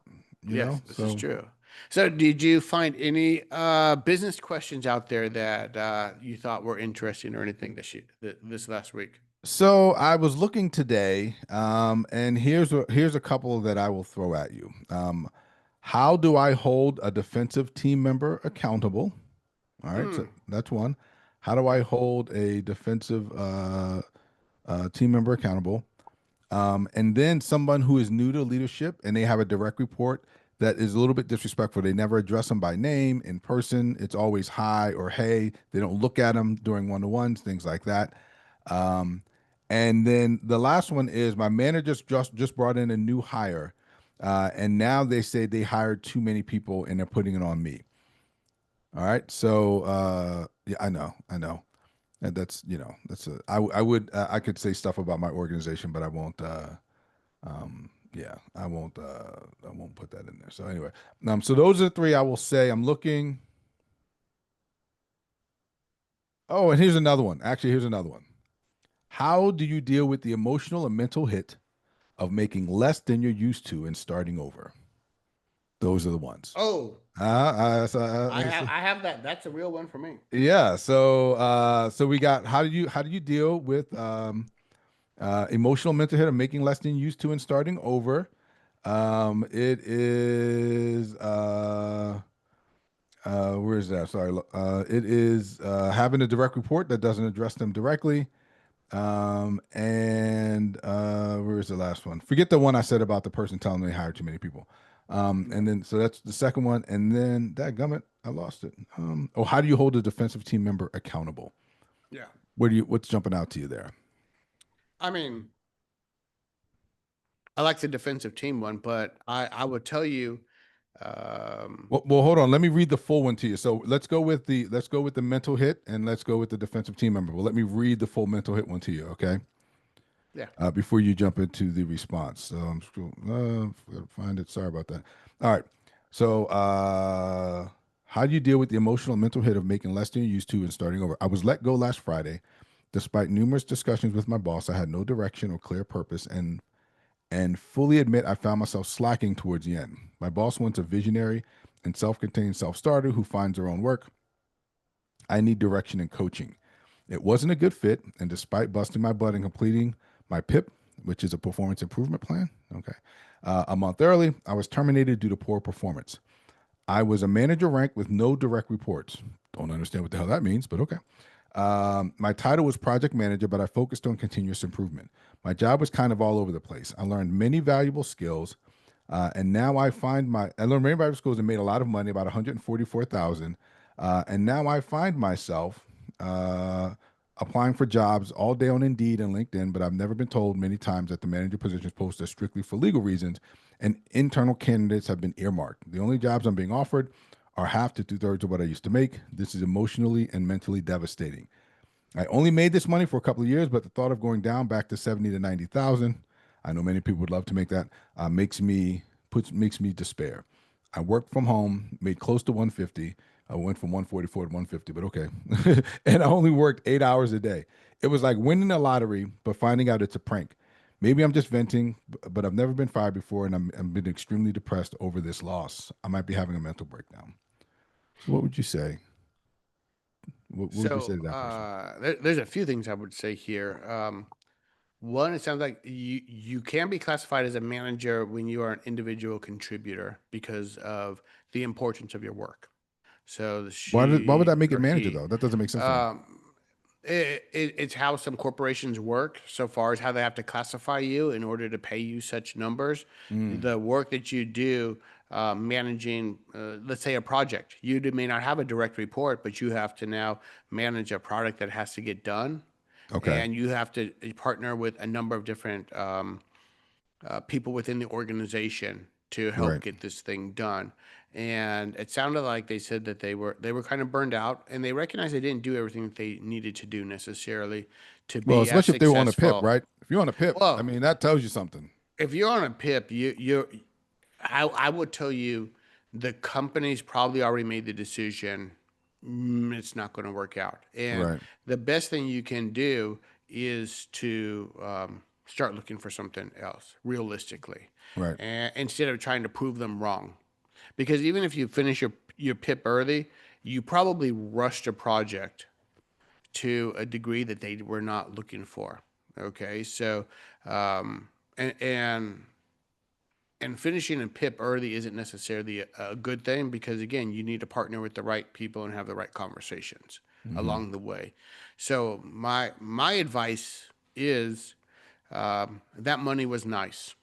Yes, this is So, true. So did you find any business questions out there that you thought were interesting or anything this last week? so I was looking today, and here's a couple that I will throw at you. How do I hold a defensive team member accountable? All right, so Mm, that's one. How do I yeah. hold a defensive team member accountable? And then someone who is new to leadership and they have a direct report that is a little bit disrespectful. They never address them by name in person. It's always hi or hey. They don't look at them during one-to-ones, things like that. Um, and then the last one is my manager just brought in a new hire, and now they say they hired too many people and they're putting it on me. All right, so yeah, I know. And that's I would I could say stuff about my organization, but I won't. Yeah, I won't put that in there. So anyway, so those are the three I will say. I'm looking. Oh, and here's another one. Actually, here's another one. How do you deal with the emotional and mental hit of making less than you're used to and starting over? Those are the ones. Oh, Uh, I have that. That's a real one for me. yeah. So we got how do you deal with emotional mental hit of making less than you're used to and starting over? It is where is that? Sorry. It is having a direct report that doesn't address them directly. And where is the last one? Forget the one I said about the person telling me they hired too many people. Yeah, And then so that's the second one. And then that gummit, I lost it. How do you hold a defensive team member accountable? yeah. What's jumping out to you there? I mean, I like the defensive team one, but I would tell you, Well, hold on. Let me read the full one to you. So let's go with the mental hit and let's go with the defensive team member. Well, let me read the full mental hit one to you, okay? yeah. Before you jump into the response. So I'm gotta find it. Sorry about that. All right. So How do you deal with the emotional and mental hit of making less than you used to and starting over? I was let go last Friday. Despite numerous discussions with my boss, I had no direction or clear purpose and fully admit I found myself slacking towards the end. My boss wants a visionary and self-contained self-starter who finds their own work. I need direction and coaching. It wasn't a good fit, and despite busting my butt and completing my PIP, which is a performance improvement plan, okay, a month early, I was terminated due to poor performance. I was a manager rank with no direct reports. Don't understand what the hell that means, but okay. My title was project manager, but I focused on continuous improvement. My job was kind of all over the place. I learned many valuable skills, and now I learned many valuable skills and made a lot of money, about 144,000. And now I find myself applying for jobs all day on Indeed and LinkedIn, but I've never been told many times that the manager positions posted are strictly for legal reasons, and internal candidates have been earmarked. The only jobs I'm being offered are half to two-thirds of what I used to make. This is emotionally and mentally devastating. I only made this money for a couple of years, but the thought of going down back to 70 to 90,000, I know many people would love to make that, makes me despair. I worked from home, made close to 150. I went from 144 to 150, but okay. And I only worked 8 hours a day. It was like winning a lottery, but finding out it's a prank. Maybe I'm just venting, but I've never been fired before, and I'm been extremely depressed over this loss. I might be having a mental breakdown. So what would you say? What would you say So to that person? there's a few things I would say here. One, it sounds like you can be classified as a manager when you are an individual contributor because of the importance of your work. So Why would she that make it or manager he, though? That doesn't make sense to me. um, it's how some corporations work so far as how they have to classify you in order to pay you such numbers. Mm, The work that you do managing, let's say, a project, may not have a direct report, but you have to now manage a product that has to get done. okay. And you have to partner with a number of different people within the organization to help Right. get this thing done. And it sounded like they said that they were kind of burned out, and they recognized they didn't do everything that they needed to do necessarily to Well, be as especially if they were on a PIP, successful. right? If you're on a PIP, I Well, mean that tells you something. if you're on a PIP, I would tell you the company's probably already made the decision. It's not going to work out, and Right. the best thing you can do is to start looking for something else, realistically, Right. and instead of trying to prove them wrong. Because even if you finish your PIP early, you probably rushed a project to a degree that they were not looking for. Okay, so um, and and and finishing a PIP early isn't necessarily a good thing because again, you need to partner with the right people and have the right conversations Mm-hmm. along the way. So my advice is that money was nice,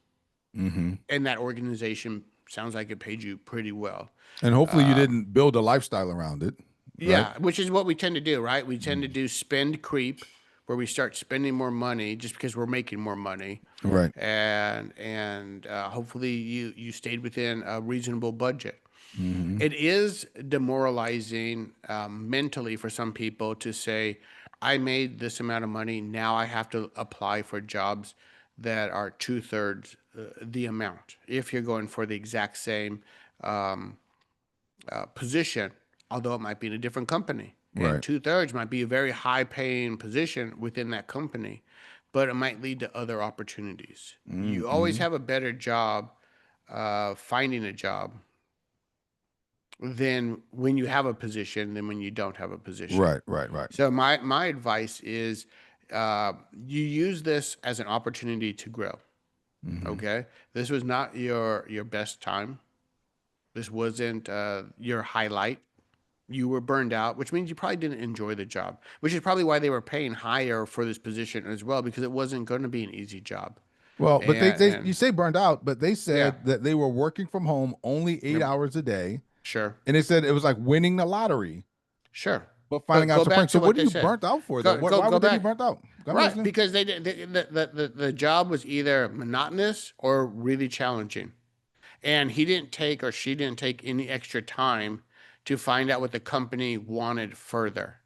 Mm-hmm. and that organization sounds like it paid you pretty well. And hopefully you didn't build a lifestyle around it, right? Yeah, which is what we tend to do, right? We tend to Mm. do spend creep, where we start spending more money just because we're making more money, Right. and hopefully you stayed within a reasonable budget. Mm-hmm. It is demoralizing mentally for some people to say, I made this amount of money, now I have to apply for jobs that are two-thirds the amount. If you're going for the exact same um, position, although it might be in a different company. And Right. two-thirds might be a very high-paying position within that company, but it might lead to other opportunities. You always Mm-hmm. have a better job finding a job than when you have a position than when you don't have a position. Right. Right. Right. So my advice is you use this as an opportunity to grow. Mm-hmm. Okay, this was not your best time. This wasn't your highlight. You were burned out, which means you probably didn't enjoy the job, which is probably why they were paying higher for this position as well, because it wasn't going to be an easy job. Well, but they you And say burned out, but they yeah, said that they were working from home only eight yep, hours a day, sure, and they said it was like winning the lottery, sure. but But finding out go it's a back prank. So to what what are they you said. burnt out for though? Go go Why go would they be back. burnt out? I'm Right, listening. because the job was either monotonous or really challenging. And he didn't take or she didn't take any extra time to find out what the company wanted further.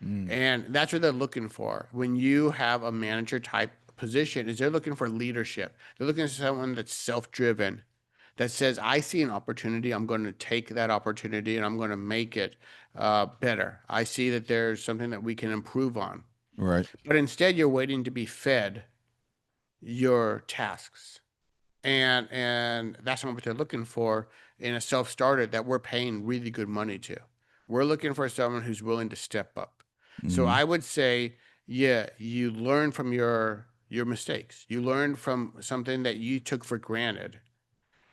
Mm, And that's what they're looking for. When you have a manager type position, is they're looking for leadership. They're looking for someone that's self-driven, that says, I see an opportunity, I'm going to take that opportunity and I'm going to make it better. I see that there's something that we can improve on. Right. But instead, you're waiting to be fed your tasks. And that's not what they're looking for in a self-starter that we're paying really good money to. We're looking for someone who's willing to step up. So Mm-hmm. I would say, yeah, you learn from your mistakes. You learn from something that you took for granted,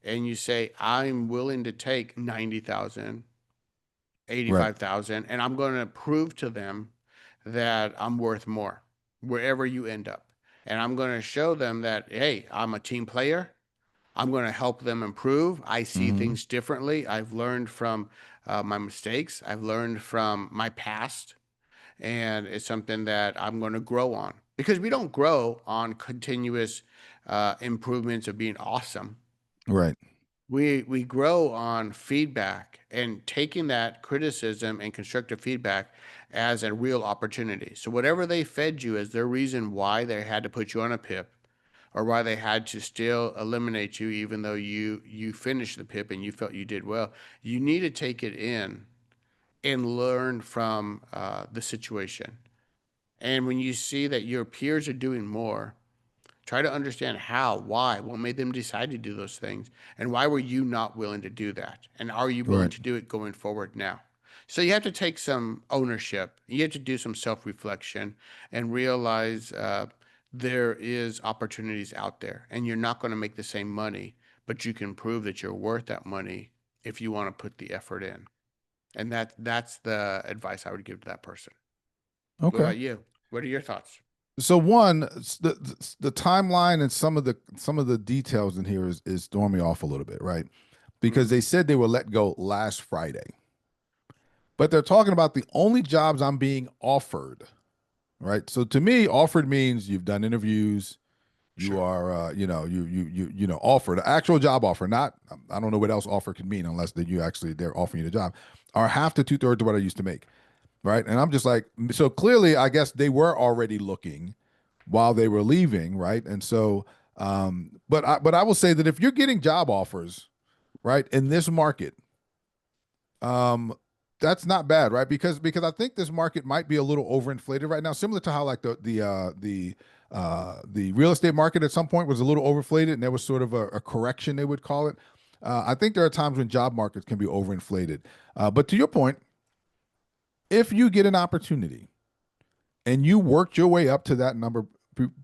and you say, I'm willing to take 90,000, Right. 85,000, and I'm going to prove to them that I'm worth more wherever you end up. And I'm going to show them that, hey, I'm a team player. I'm going to help them improve. I see Mm-hmm. things differently. I've learned from my mistakes. I've learned from my past, and it's something that I'm going to grow on because we don't grow on continuous improvements of being awesome. Right. We grow on feedback and taking that criticism and constructive feedback as a real opportunity. So whatever they fed you as their reason why they had to put you on a PIP or why they had to still eliminate you even though you finished the PIP and you felt you did well, you need to take it in and learn from the situation. And when you see that your peers are doing more, try to understand how, why, what made them decide to do those things, and why were you not willing to do that? And are you willing Right. to do it going forward now? So you have to take some ownership. You have to do some self-reflection and realize there is opportunities out there, and you're not going to make the same money, but you can prove that you're worth that money if you want to put the effort in. And that's the advice I would give to that person. What Okay. about you? What are your thoughts? So one, the timeline and some of the details in here is throwing me off a little bit, right? Because Mm-hmm. they said they were let go last Friday, but they're talking about the only jobs I'm being offered, right? So to me, offered means you've done interviews, you Sure. are, offered an actual job offer. Not, I don't know what else offer could mean unless that you actually they're offering you the job, are half to 2/3 of what I used to make, right? And I'm just like, so clearly, I guess they were already looking while they were leaving, right? And so, but I will say that if you're getting job offers, right, in this market, um, that's not bad, right? Because I think this market might be a little overinflated right now, similar to how like the real estate market at some point was a little overinflated, and there was sort of a correction they would call it. I think there are times when job markets can be overinflated. But to your point, if you get an opportunity and you worked your way up to that number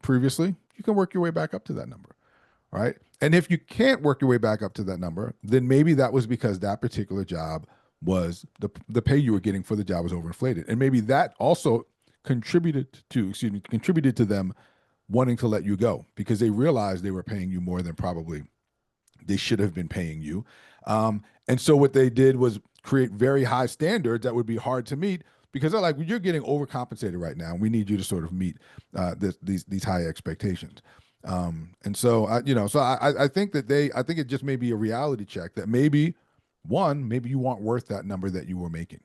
previously, you can work your way back up to that number, right? And if you can't work your way back up to that number, then maybe that was because that particular job was the pay you were getting for the job was overinflated, and maybe that also contributed to them wanting to let you go because they realized they were paying you more than probably they should have been paying you. And so what they did was create very high standards that would be hard to meet because they're like, well, you're getting overcompensated right now. We need you to sort of meet these high expectations. And so I think I think it just may be a reality check that maybe maybe you weren't worth that number that you were making,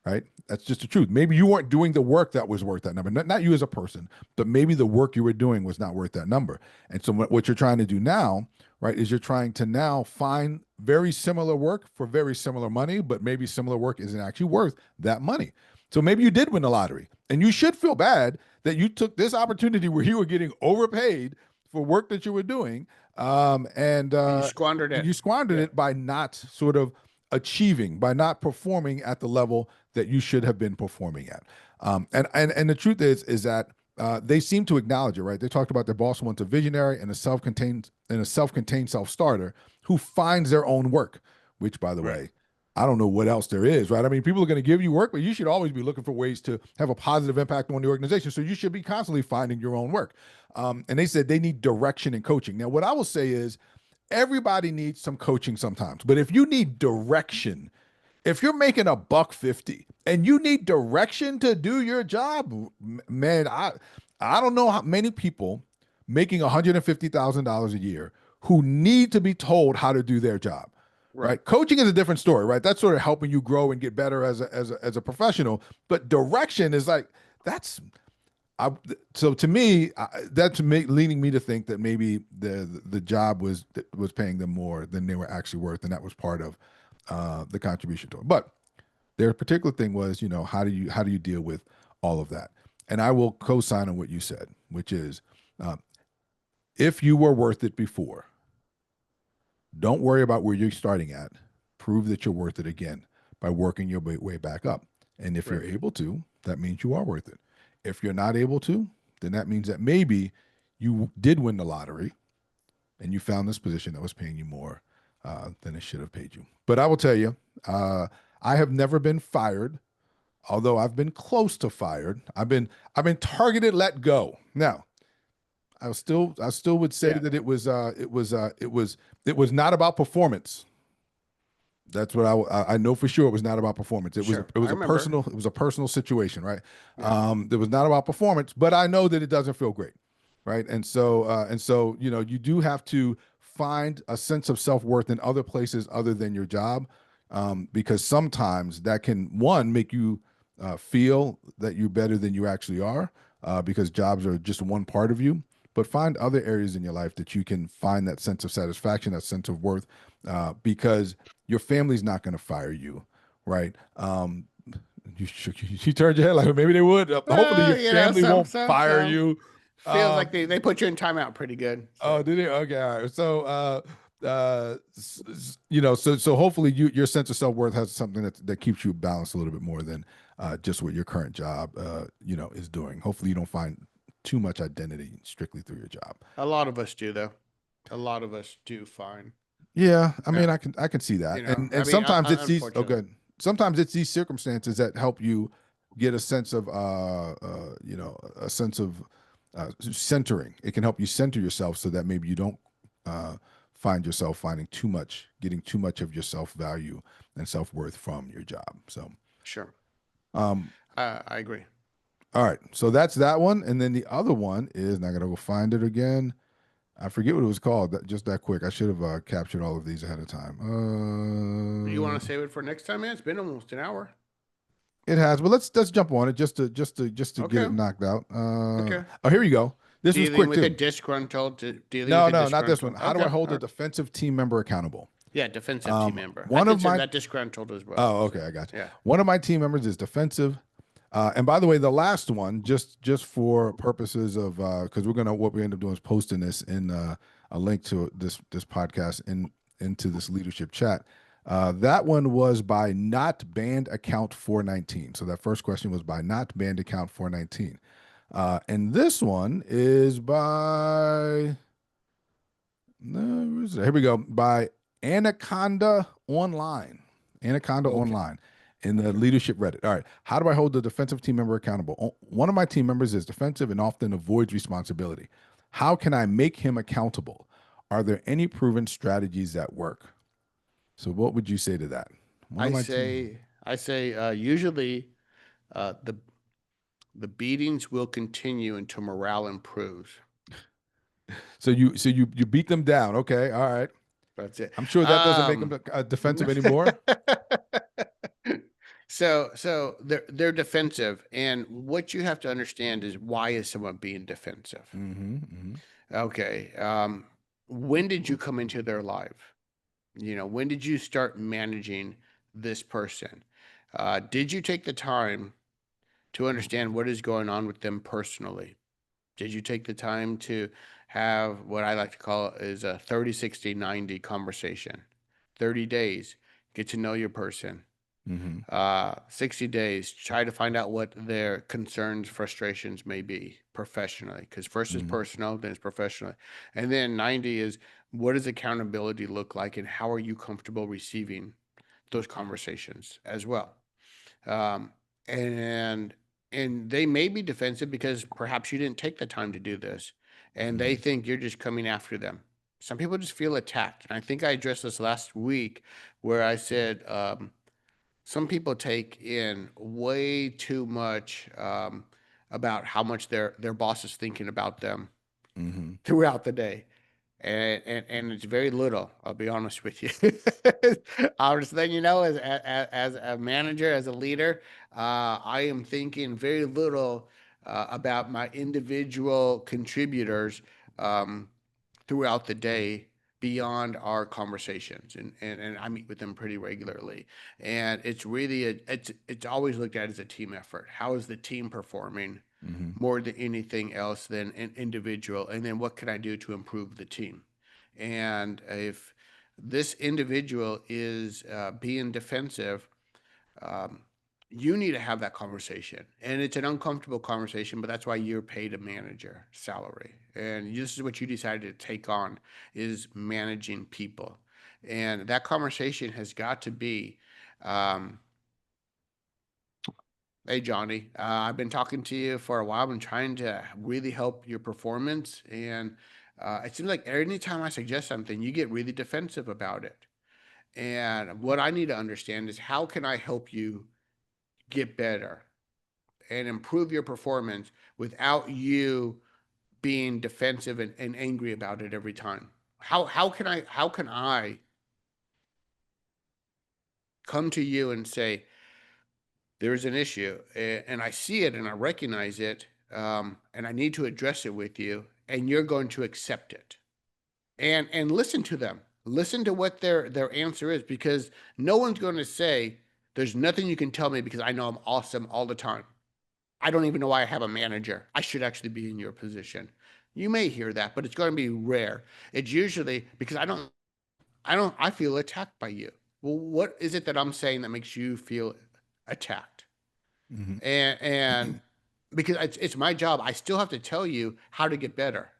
right? That's just the truth. Maybe you weren't doing the work that was worth that number. Not you as a person, but maybe the work you were doing was not worth that number. And so what you're trying to do now, right, is you're trying to now find very similar work for very similar money, but maybe similar work isn't actually worth that money. So maybe you did win the lottery, and you should feel bad that you took this opportunity where you were getting overpaid for work that you were doing, And you squandered and it. you squandered Yeah. it by not sort of achieving, by not performing at the level that you should have been performing at. And the truth is that they seem to acknowledge it, right? They talked about their boss wants a visionary and a self-contained self-starter who finds their own work, which, by the Right. way, I don't know what else there is, right? I mean, people are going to give you work, but you should always be looking for ways to have a positive impact on the organization. So you should be constantly finding your own work. And they said they need direction and coaching. Now, what I will say is everybody needs some coaching sometimes, but if you need direction, if you're making a buck 50 and you need direction to do your job, man, I don't know how many people making $150,000 a year who need to be told how to do their job. Right. Right. Coaching is a different story, right? That's sort of helping you grow and get better as a professional. But direction is like, that's So to me, that's leaning me to think that maybe the job was paying them more than they were actually worth, and that was part of the contribution to it. But their particular thing was, how do you deal with all of that? And I will co-sign on what you said, which is, if you were worth it before, don't worry about where you're starting at. Prove that you're worth it again by working your way back up. And if you're able to, that means you are worth it. If you're not able to, then that means that maybe you did win the lottery and you found this position that was paying you more than it should have paid you. But I will tell you, I have never been fired, although I've been close to fired. I've been targeted, let go. Now, I still would say that it was not about performance. That's what I know for sure. It was not about performance. It was a personal situation, right? Yeah. It was not about performance, but I know that it doesn't feel great, right? And so you do have to find a sense of self-worth in other places other than your job, because sometimes that can, one, make you feel that you're better than you actually are, because jobs are just one part of you. But find other areas in your life that you can find that sense of satisfaction, that sense of worth, because your family's not going to fire you, right? You turned your head like maybe they would. Hopefully your family won't fire you. Feels like they put you in timeout pretty good. So. Oh, did they? Okay, all right. So, so hopefully your sense of self-worth has something that keeps you balanced a little bit more than just what your current job, is doing. Hopefully you don't find too much identity strictly through your job. A lot of us do, though. A lot of us do find. Yeah, I mean, I can see that, and sometimes it's these. Oh, good. Sometimes it's these circumstances that help you get a sense of, a sense of centering. It can help you center yourself so that maybe you don't find yourself getting too much of your self-value and self-worth from your job. So sure. I agree. All right, so that's that one, and then the other one is, and I gotta go find it again. I forget what it was called. Just that quick. I should have captured all of these ahead of time. You want to save it for next time, man? It's been almost an hour. It has, but let's jump on it just to get it knocked out. Okay. Oh, here you go. This was quick with too. A disgruntled. No, not this one. How do I hold a defensive team member accountable? Yeah, defensive team member. One of my that disgruntled as well. Oh, okay, I got you. Yeah. One of my team members is defensive. And by the way, the last one, just for purposes of, because what we end up doing is posting this in a link to this podcast into this leadership chat. That one was by not banned account 419. So that first question was by not banned account 419. And this one is by, here we go, by Anaconda Online. Online. In the leadership Reddit. All right. How do I hold the defensive team member accountable? One of my team members is defensive and often avoids responsibility. How can I make him accountable? Are there any proven strategies that work? So what would you say to that? I say usually the beatings will continue until morale improves. So you beat them down. Okay. All right. That's it. I'm sure that doesn't make them defensive anymore. So they're defensive, and what you have to understand is, why is someone being defensive? Okay. When did you come into their life? When did you start managing this person? Did you take the time to understand what is going on with them personally? Did you take the time to have what I like to call is a 30, 60, 90 conversation? 30 days, get to know your person. 60 days, try to find out what their concerns, frustrations may be professionally, because first is personal, then it's professionally. And then 90 is, what does accountability look like, and how are you comfortable receiving those conversations as well? And they may be defensive because perhaps you didn't take the time to do this, and they think you're just coming after them. Some people just feel attacked. And I think I addressed this last week where I said, some people take in way too much about how much their boss is thinking about them throughout the day. And it's very little, I'll be honest with you. I'll just letting you know, as a manager, as a leader, I am thinking very little about my individual contributors throughout the day beyond our conversations, and I meet with them pretty regularly, and it's really it's always looked at as a team effort. How is the team performing more than anything else than an individual, and then what can I do to improve the team? And if this individual is being defensive, um, you need to have that conversation, and it's an uncomfortable conversation, but that's why you're paid a manager salary, and this is what you decided to take on, is managing people. And that conversation has got to be, um, hey Johnny, I've been talking to you for a while. I've been trying to really help your performance, and it seems like anytime I suggest something, you get really defensive about it. And what I need to understand is, how can I help you get better and improve your performance without you being defensive and angry about it every time? How can I come to you and say, there's an issue, and I see it and I recognize it, and I need to address it with you, and you're going to accept it, and listen to them, listen to what their answer is, because no one's going to say, there's nothing you can tell me because I know I'm awesome all the time. I don't even know why I have a manager. I should actually be in your position. You may hear that, but it's going to be rare. It's usually because I feel attacked by you. Well, what is it that I'm saying that makes you feel attacked? Mm-hmm. And because it's my job, I still have to tell you how to get better,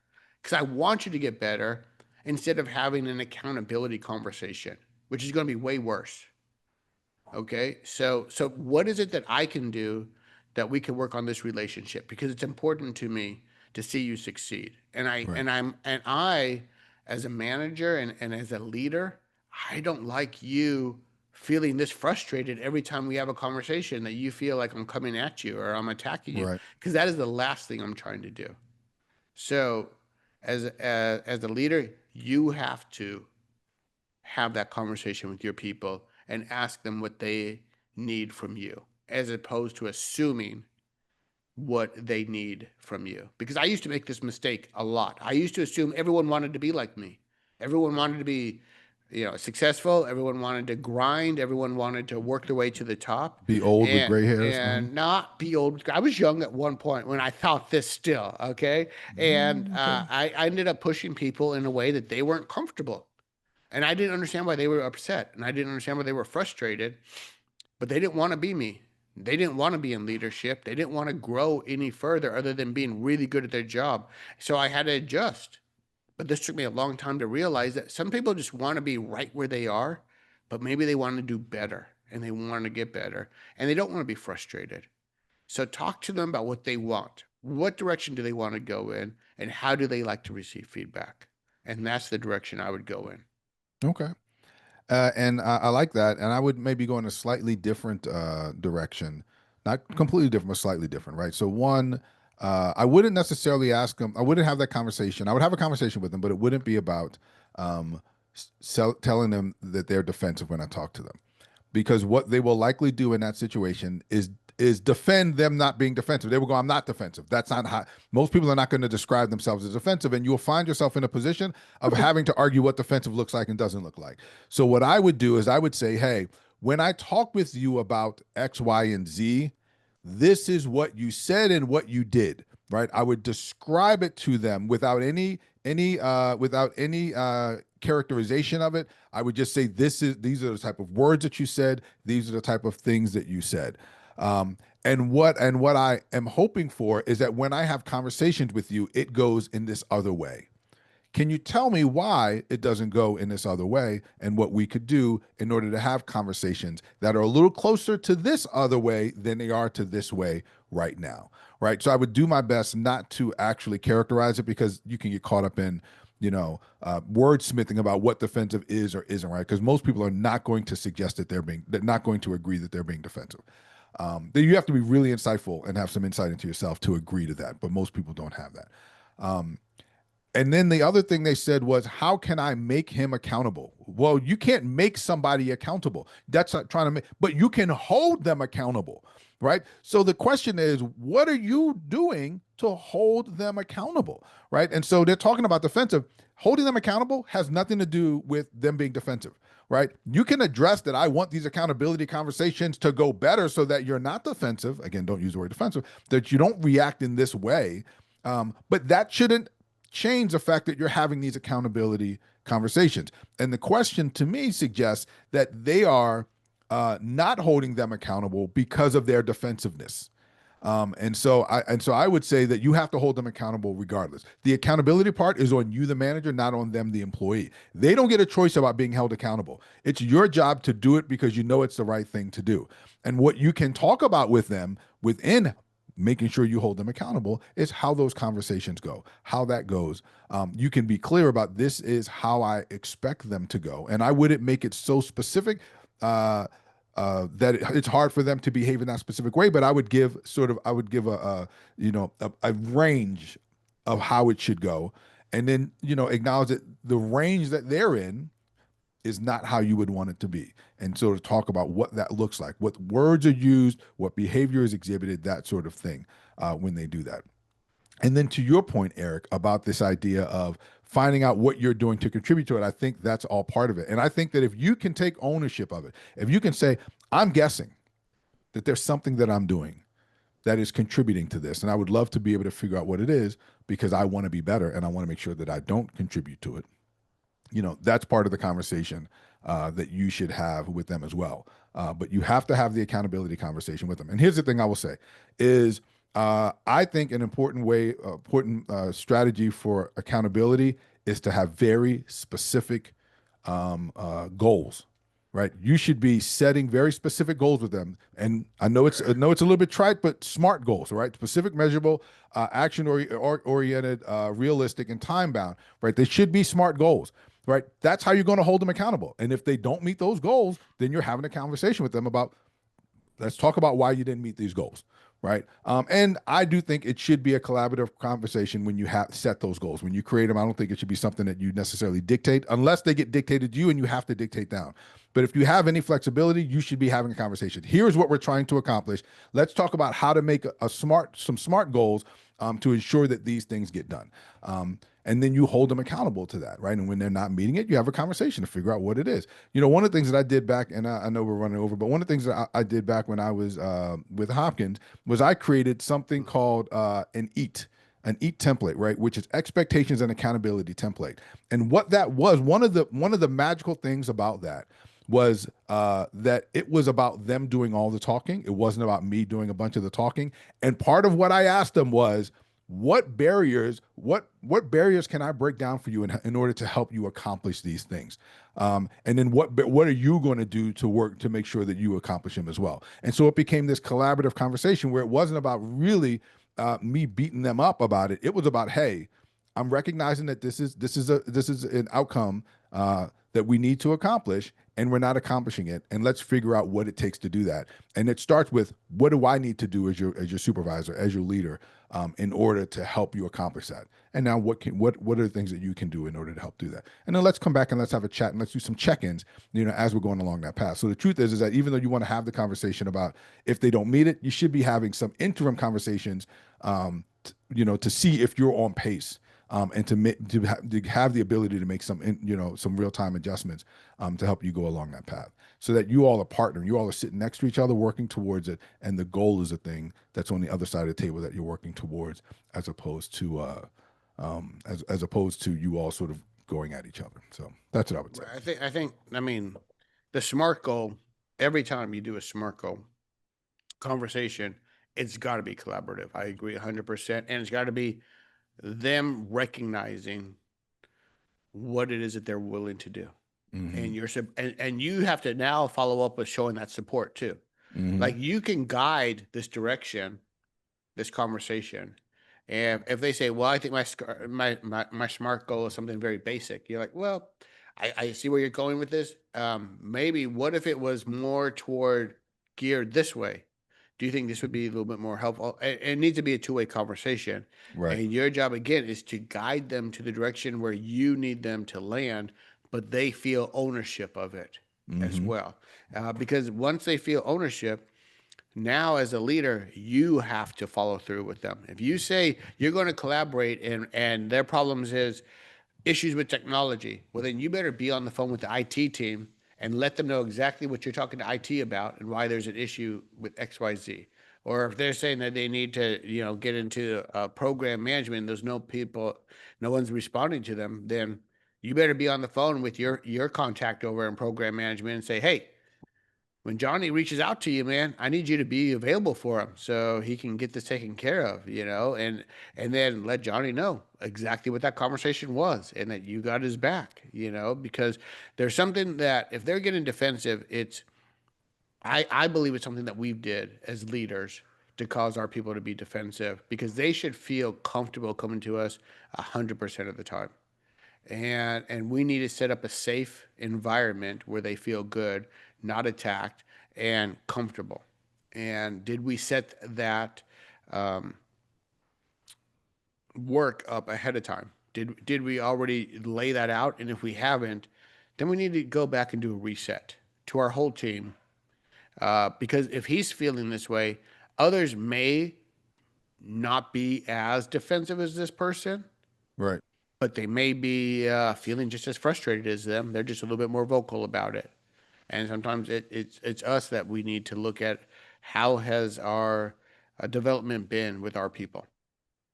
because I want you to get better, instead of having an accountability conversation, which is going to be way worse. Okay, so what is it that I can do that we can work on this relationship? Because it's important to me to see you succeed. And Right. I, as a manager and as a leader, I don't like you feeling this frustrated every time we have a conversation, that you feel like I'm coming at you or I'm attacking you, Right. because that is the last thing I'm trying to do. So as a leader, you have to have that conversation with your people and ask them what they need from you, as opposed to assuming what they need from you. Because I used to make this mistake a lot. I used to assume everyone wanted to be like me. Everyone wanted to be, successful. Everyone wanted to grind. Everyone wanted to work their way to the top, Be old with and gray hairs. and not be old. I was young at one point when I thought this still, okay? And Okay. I ended up pushing people in a way that they weren't comfortable. And I didn't understand why they were upset, and I didn't understand why they were frustrated, but they didn't want to be me. They didn't want to be in leadership. They didn't want to grow any further other than being really good at their job. So I had to adjust. But this took me a long time to realize that some people just want to be right where they are, but maybe they want to do better and they want to get better and they don't want to be frustrated. So talk to them about what they want. What direction do they want to go in, and how do they like to receive feedback? And that's the direction I would go in. Okay. And I like that. And I would maybe go in a slightly different direction, not completely different, but slightly different, right? So one, I wouldn't necessarily ask them. I wouldn't have that conversation. I would have a conversation with them, but it wouldn't be about um, telling them that they're defensive when I talk to them, because what they will likely do in that situation is defend them not being defensive. They will go, I'm not defensive. That's not how most people are not going to describe themselves as defensive. And you'll find yourself in a position of having to argue what defensive looks like and doesn't look like. So what I would do is I would say, hey, when I talk with you about X, Y, and Z, this is what you said and what you did, right? I would describe it to them without any characterization of it. I would just say, these are the type of words that you said, these are the type of things that you said. And what I am hoping for is that when I have conversations with you, it goes in this other way. Can you tell me why it doesn't go in this other way, and what we could do in order to have conversations that are a little closer to this other way than they are to this way right now, right? So I would do my best not to actually characterize it, because you can get caught up in, wordsmithing about what defensive is or isn't, right? Because most people are not going to suggest that they're not going to agree that they're being defensive. You have to be really insightful and have some insight into yourself to agree to that, but most people don't have that. And then the other thing they said was, how can I make him accountable? Well, you can't make somebody accountable. That's not trying to make, but you can hold them accountable, right? So the question is, what are you doing to hold them accountable, right? And so they're talking about defensive. Holding them accountable has nothing to do with them being defensive, right? You can address that. I want these accountability conversations to go better so that you're not defensive. Again, don't use the word defensive, that you don't react in this way. But that shouldn't change the fact that you're having these accountability conversations. And the question to me suggests that they are not holding them accountable because of their defensiveness. And so I would say that you have to hold them accountable regardless. The accountability part is on you, the manager, not on them, the employee. They don't get a choice about being held accountable. It's your job to do it because you know it's the right thing to do. And what you can talk about with them within making sure you hold them accountable is how those conversations go, how that goes. You can be clear about this is how I expect them to go. And I wouldn't make it so specific that it's hard for them to behave in that specific way, but I would give a range of how it should go. And then, acknowledge that the range that they're in is not how you would want it to be. And so to talk about what that looks like, what words are used, what behavior is exhibited, that sort of thing when they do that. And then to your point, Eric, about this idea of finding out what you're doing to contribute to it, I think that's all part of it. And I think that if you can take ownership of it, if you can say, I'm guessing that there's something that I'm doing that is contributing to this, and I would love to be able to figure out what it is because I want to be better and I want to make sure that I don't contribute to it. That's part of the conversation that you should have with them as well. But you have to have the accountability conversation with them. And here's the thing I will say is I think an important strategy for accountability is to have very specific goals, right? You should be setting very specific goals with them. And I know it's a little bit trite, but smart goals, right? Specific, measurable, action oriented, realistic, and time bound, right? They should be smart goals. Right. That's how you're going to hold them accountable. And if they don't meet those goals, then you're having a conversation with them about, let's talk about why you didn't meet these goals. Right. And I do think it should be a collaborative conversation when you have set those goals. When you create them, I don't think it should be something that you necessarily dictate unless they get dictated to you and you have to dictate down. But if you have any flexibility, you should be having a conversation. Here's what we're trying to accomplish. Let's talk about how to make some smart goals to ensure that these things get done. And then you hold them accountable to that, right? And when they're not meeting it, you have a conversation to figure out what it is. One of the things that I did back, and I know we're running over, but one of the things that I did back when I was with Hopkins was I created something called an EAT template, right? Which is expectations and accountability template. And what that was, one of the magical things about that was that it was about them doing all the talking. It wasn't about me doing a bunch of the talking. And part of what I asked them was, what barriers can I break down for you in order to help you accomplish these things? And then what are you going to do to work to make sure that you accomplish them as well? And so it became this collaborative conversation where it wasn't about really me beating them up about it. It was about, hey, I'm recognizing that this is an outcome that we need to accomplish, and we're not accomplishing it. And let's figure out what it takes to do that. And it starts with, what do I need to do as your supervisor, as your leader, in order to help you accomplish that? And now what are the things that you can do in order to help do that? And then let's come back and let's have a chat and let's do some check-ins, as we're going along that path. So the truth is that even though you want to have the conversation about if they don't meet it, you should be having some interim conversations, to see if you're on pace. And to have the ability to make some real-time adjustments to help you go along that path, so that you all are partnering, you all are sitting next to each other, working towards it, and the goal is a thing that's on the other side of the table that you're working towards, as opposed to you all sort of going at each other. So that's what I would say. I mean, the SMART goal. Every time you do a SMART goal conversation, it's got to be collaborative. I agree 100%, and it's got to be them recognizing what it is that they're willing to do. Mm-hmm. And you have to now follow up with showing that support too. Mm-hmm. Like, you can guide this direction, this conversation. And if they say, well, I think my SMART goal is something very basic, you're like, well, I see where you're going with this. Maybe what if it was more toward geared this way? Do you think this would be a little bit more helpful? It needs to be a two-way conversation. Right. And your job, again, is to guide them to the direction where you need them to land, but they feel ownership of it as Mm-hmm. well. Because once they feel ownership, now as a leader, you have to follow through with them. If you say you're going to collaborate and their problems is issues with technology, well, then you better be on the phone with the IT team and let them know exactly what you're talking to IT about and why there's an issue with XYZ. Or if they're saying that they need to, get into program management, and there's no people, no one's responding to them, then you better be on the phone with your contact over in program management and say, hey, when Johnny reaches out to you, man, I need you to be available for him so he can get this taken care of, and then let Johnny know exactly what that conversation was and that you got his back, because there's something that if they're getting defensive, I believe it's something that we did as leaders to cause our people to be defensive because they should feel comfortable coming to us 100% of the time. And we need to set up a safe environment where they feel good, not attacked, and comfortable. And did we set that work up ahead of time? Did we already lay that out? And if we haven't, then we need to go back and do a reset to our whole team. Because if he's feeling this way, others may not be as defensive as this person, Right. but they may be feeling just as frustrated as them. They're just a little bit more vocal about it. And sometimes it's us that we need to look at how has our development been with our people.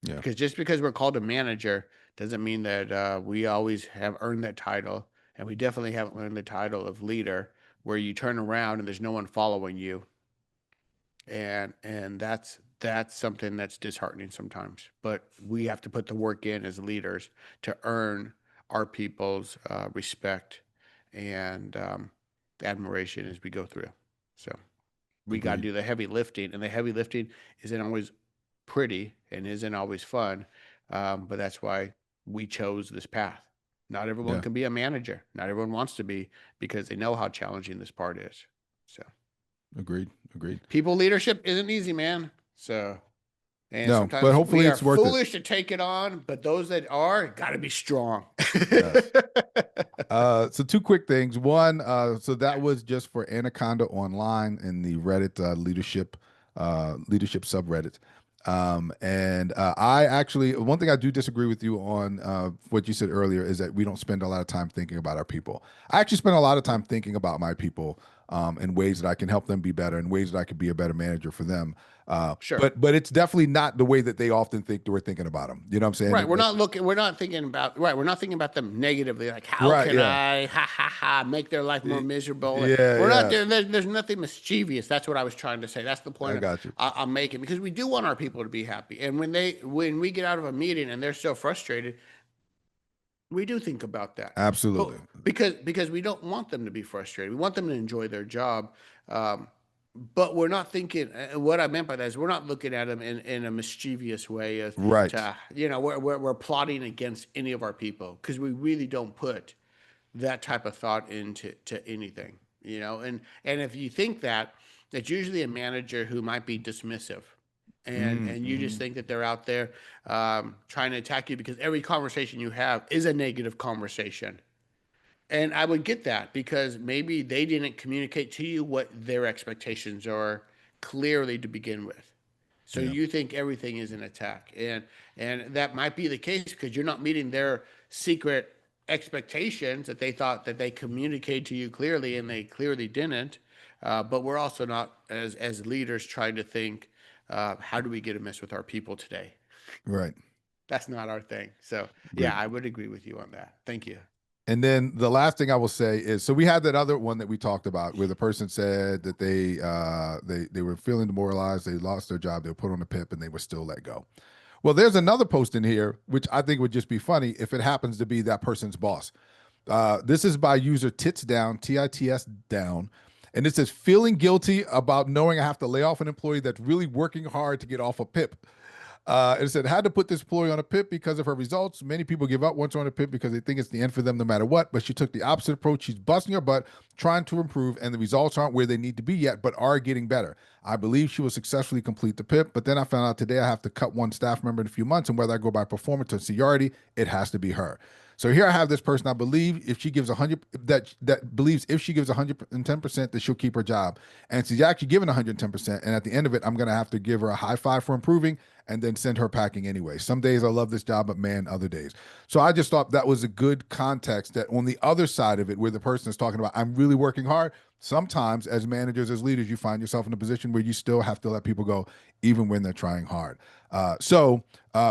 Yeah. Because just because we're called a manager doesn't mean that we always have earned that title. And we definitely haven't earned the title of leader where you turn around and there's no one following you. And that's something that's disheartening sometimes. But we have to put the work in as leaders to earn our people's respect and admiration as we go through. So we got to do the heavy lifting, and the heavy lifting isn't always pretty and isn't always fun. But that's why we chose this path. Not everyone Yeah. can be a manager. Not everyone wants to be because they know how challenging this part is. So Agreed. people leadership isn't easy, man. So, and No, sometimes but hopefully we are it's worth it. foolish to take it on, but those that are got to be strong. Yes. So two quick things. One, so that was just for Anaconda Online in the Reddit leadership subreddit. And I actually, one thing I do disagree with you on what you said earlier is that we don't spend a lot of time thinking about our people. I actually spend a lot of time thinking about my people in ways that I can help them be better, in ways that I could be a better manager for them. Sure. But it's definitely not the way that they often think that we're thinking about them. You know what I'm saying? Right. We're not thinking about them negatively. Like, how Right, can yeah. I make their life more miserable? Yeah, We're not yeah. doing, there's nothing mischievous. That's what I was trying to say. That's the point I got you. I'm making because we do want our people to be happy. And when we get out of a meeting and they're so frustrated, we do think about that. Absolutely. Because we don't want them to be frustrated. We want them to enjoy their job. But we're not thinking, what I meant by that is we're not looking at them in a mischievous way as Right. we're plotting against any of our people because we really don't put that type of thought into anything, and if you think that, it's usually a manager who might be dismissive. And you just think that they're out there trying to attack you because every conversation you have is a negative conversation. And I would get that because maybe they didn't communicate to you what their expectations are clearly to begin with. So you think everything is an attack. And that might be the case because you're not meeting their secret expectations that they thought that they communicated to you clearly and they clearly didn't. But we're also not as leaders trying to think, how do we get a mess with our people today? Right. That's not our thing. So Great. yeah, I would agree with you on that. Thank you. And then the last thing I will say is, so we had that other one that we talked about where the person said that they were feeling demoralized, they lost their job, they were put on the PIP, and they were still let go. Well, there's another post in here, which I think would just be funny if it happens to be that person's boss. This is by user Tits Down, TITS Down. And it says, feeling guilty about knowing I have to lay off an employee that's really working hard to get off a PIP. It said, had to put this employee on a PIP because of her results. Many people give up once on a PIP because they think it's the end for them no matter what, but she took the opposite approach. She's busting her butt, trying to improve, and the results aren't where they need to be yet, but are getting better. I believe she will successfully complete the PIP, but then I found out today I have to cut one staff member in a few months, and whether I go by performance or seniority, it has to be her. So here I have this person. I believe if she gives 100, that believes if she gives 110%, that she'll keep her job, and she's actually given 110%. And at the end of it, I'm gonna have to give her a high five for improving, and then send her packing anyway. Some days I love this job, but man, other days. So I just thought that was a good context. That on the other side of it, where the person is talking about, I'm really working hard. Sometimes, as managers, as leaders, you find yourself in a position where you still have to let people go, even when they're trying hard.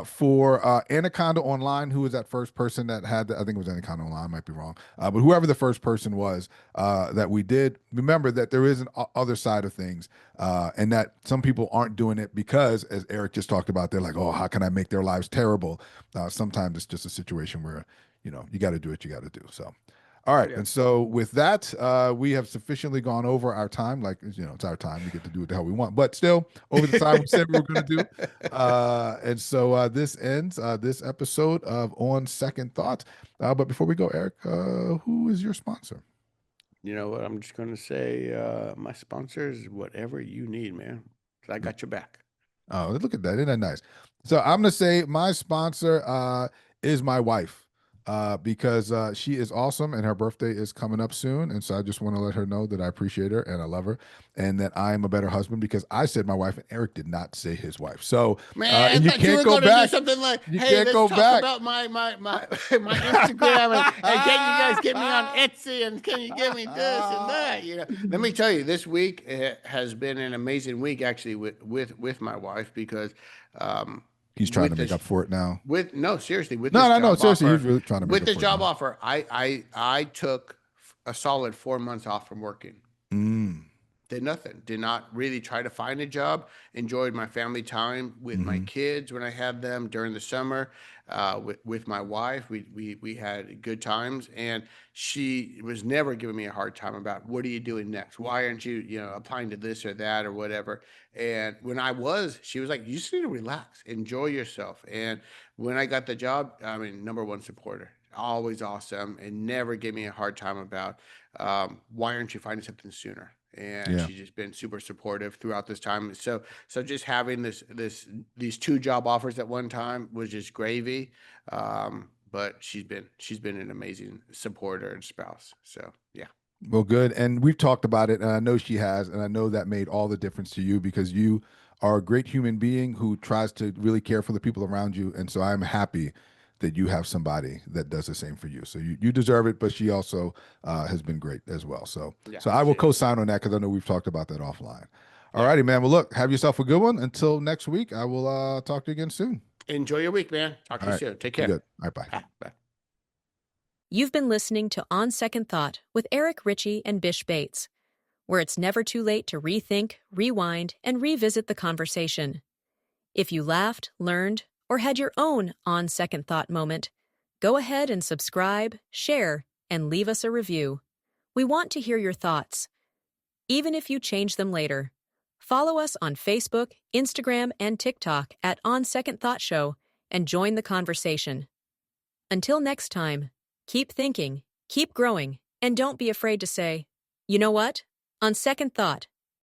For Anaconda Online, who was that first person that had, I think it was Anaconda Online, I might be wrong, but whoever the first person was that we did, remember that there is an other side of things, and that some people aren't doing it because, as Eric just talked about, they're like, oh, how can I make their lives terrible? Sometimes it's just a situation where, you got to do what you got to do. So. All right. Yeah. And so with that, we have sufficiently gone over our time. Like, it's our time. We get to do what the hell we want. But still, over the time we said we were going to do. And so this ends this episode of On Second Thought. But before we go, Eric, who is your sponsor? You know what? I'm just going to say my sponsor is whatever you need, man. I got your back. Oh, look at that. Isn't that nice? So I'm going to say my sponsor is my wife. Because she is awesome and her birthday is coming up soon. And so I just want to let her know that I appreciate her and I love her and that I am a better husband because I said my wife and Eric did not say his wife. So, man, and you can't go back. Do something like, you hey, can't let's go talk back. about my Instagram and can you guys get me on Etsy and can you give me this and that? Let me tell you, this week has been an amazing week actually with my wife because, he's trying to make up for it now. Seriously. Seriously, he's really trying to make up for it. With this job offer, I took a solid 4 months off from working. Did nothing. Did not really try to find a job. Enjoyed my family time with my kids when I had them during the summer. With my wife, we had good times, and she was never giving me a hard time about what are you doing next? Why aren't you applying to this or that or whatever? And when she was like, you just need to relax, enjoy yourself. And when I got the job, I mean, number one supporter, always awesome, and never gave me a hard time about why aren't you finding something sooner? And she's just been super supportive throughout this time. So just having these two job offers at one time was just gravy. But she's been an amazing supporter and spouse. So yeah. Well, good. And we've talked about it, and I know she has, and I know that made all the difference to you because you are a great human being who tries to really care for the people around you. And so I'm happy that you have somebody that does the same for you. So you deserve it, but she also has been great as well. So I will co-sign on that because I know we've talked about that offline. All righty, man. Well, look, have yourself a good one. Until next week, I will talk to you again soon. Enjoy your week, man. Talk to you soon. Take care. Good. All right, bye. Bye. You've been listening to On Second Thought with Eric Ritchie and Bish Bates, where it's never too late to rethink, rewind, and revisit the conversation. If you laughed, learned, or had your own On Second Thought moment, go ahead and subscribe, share, and leave us a review. We want to hear your thoughts. Even if you change them later, follow us on Facebook, Instagram, and TikTok at On Second Thought Show and join the conversation. Until next time, keep thinking, keep growing, and don't be afraid to say, you know what? On second thought,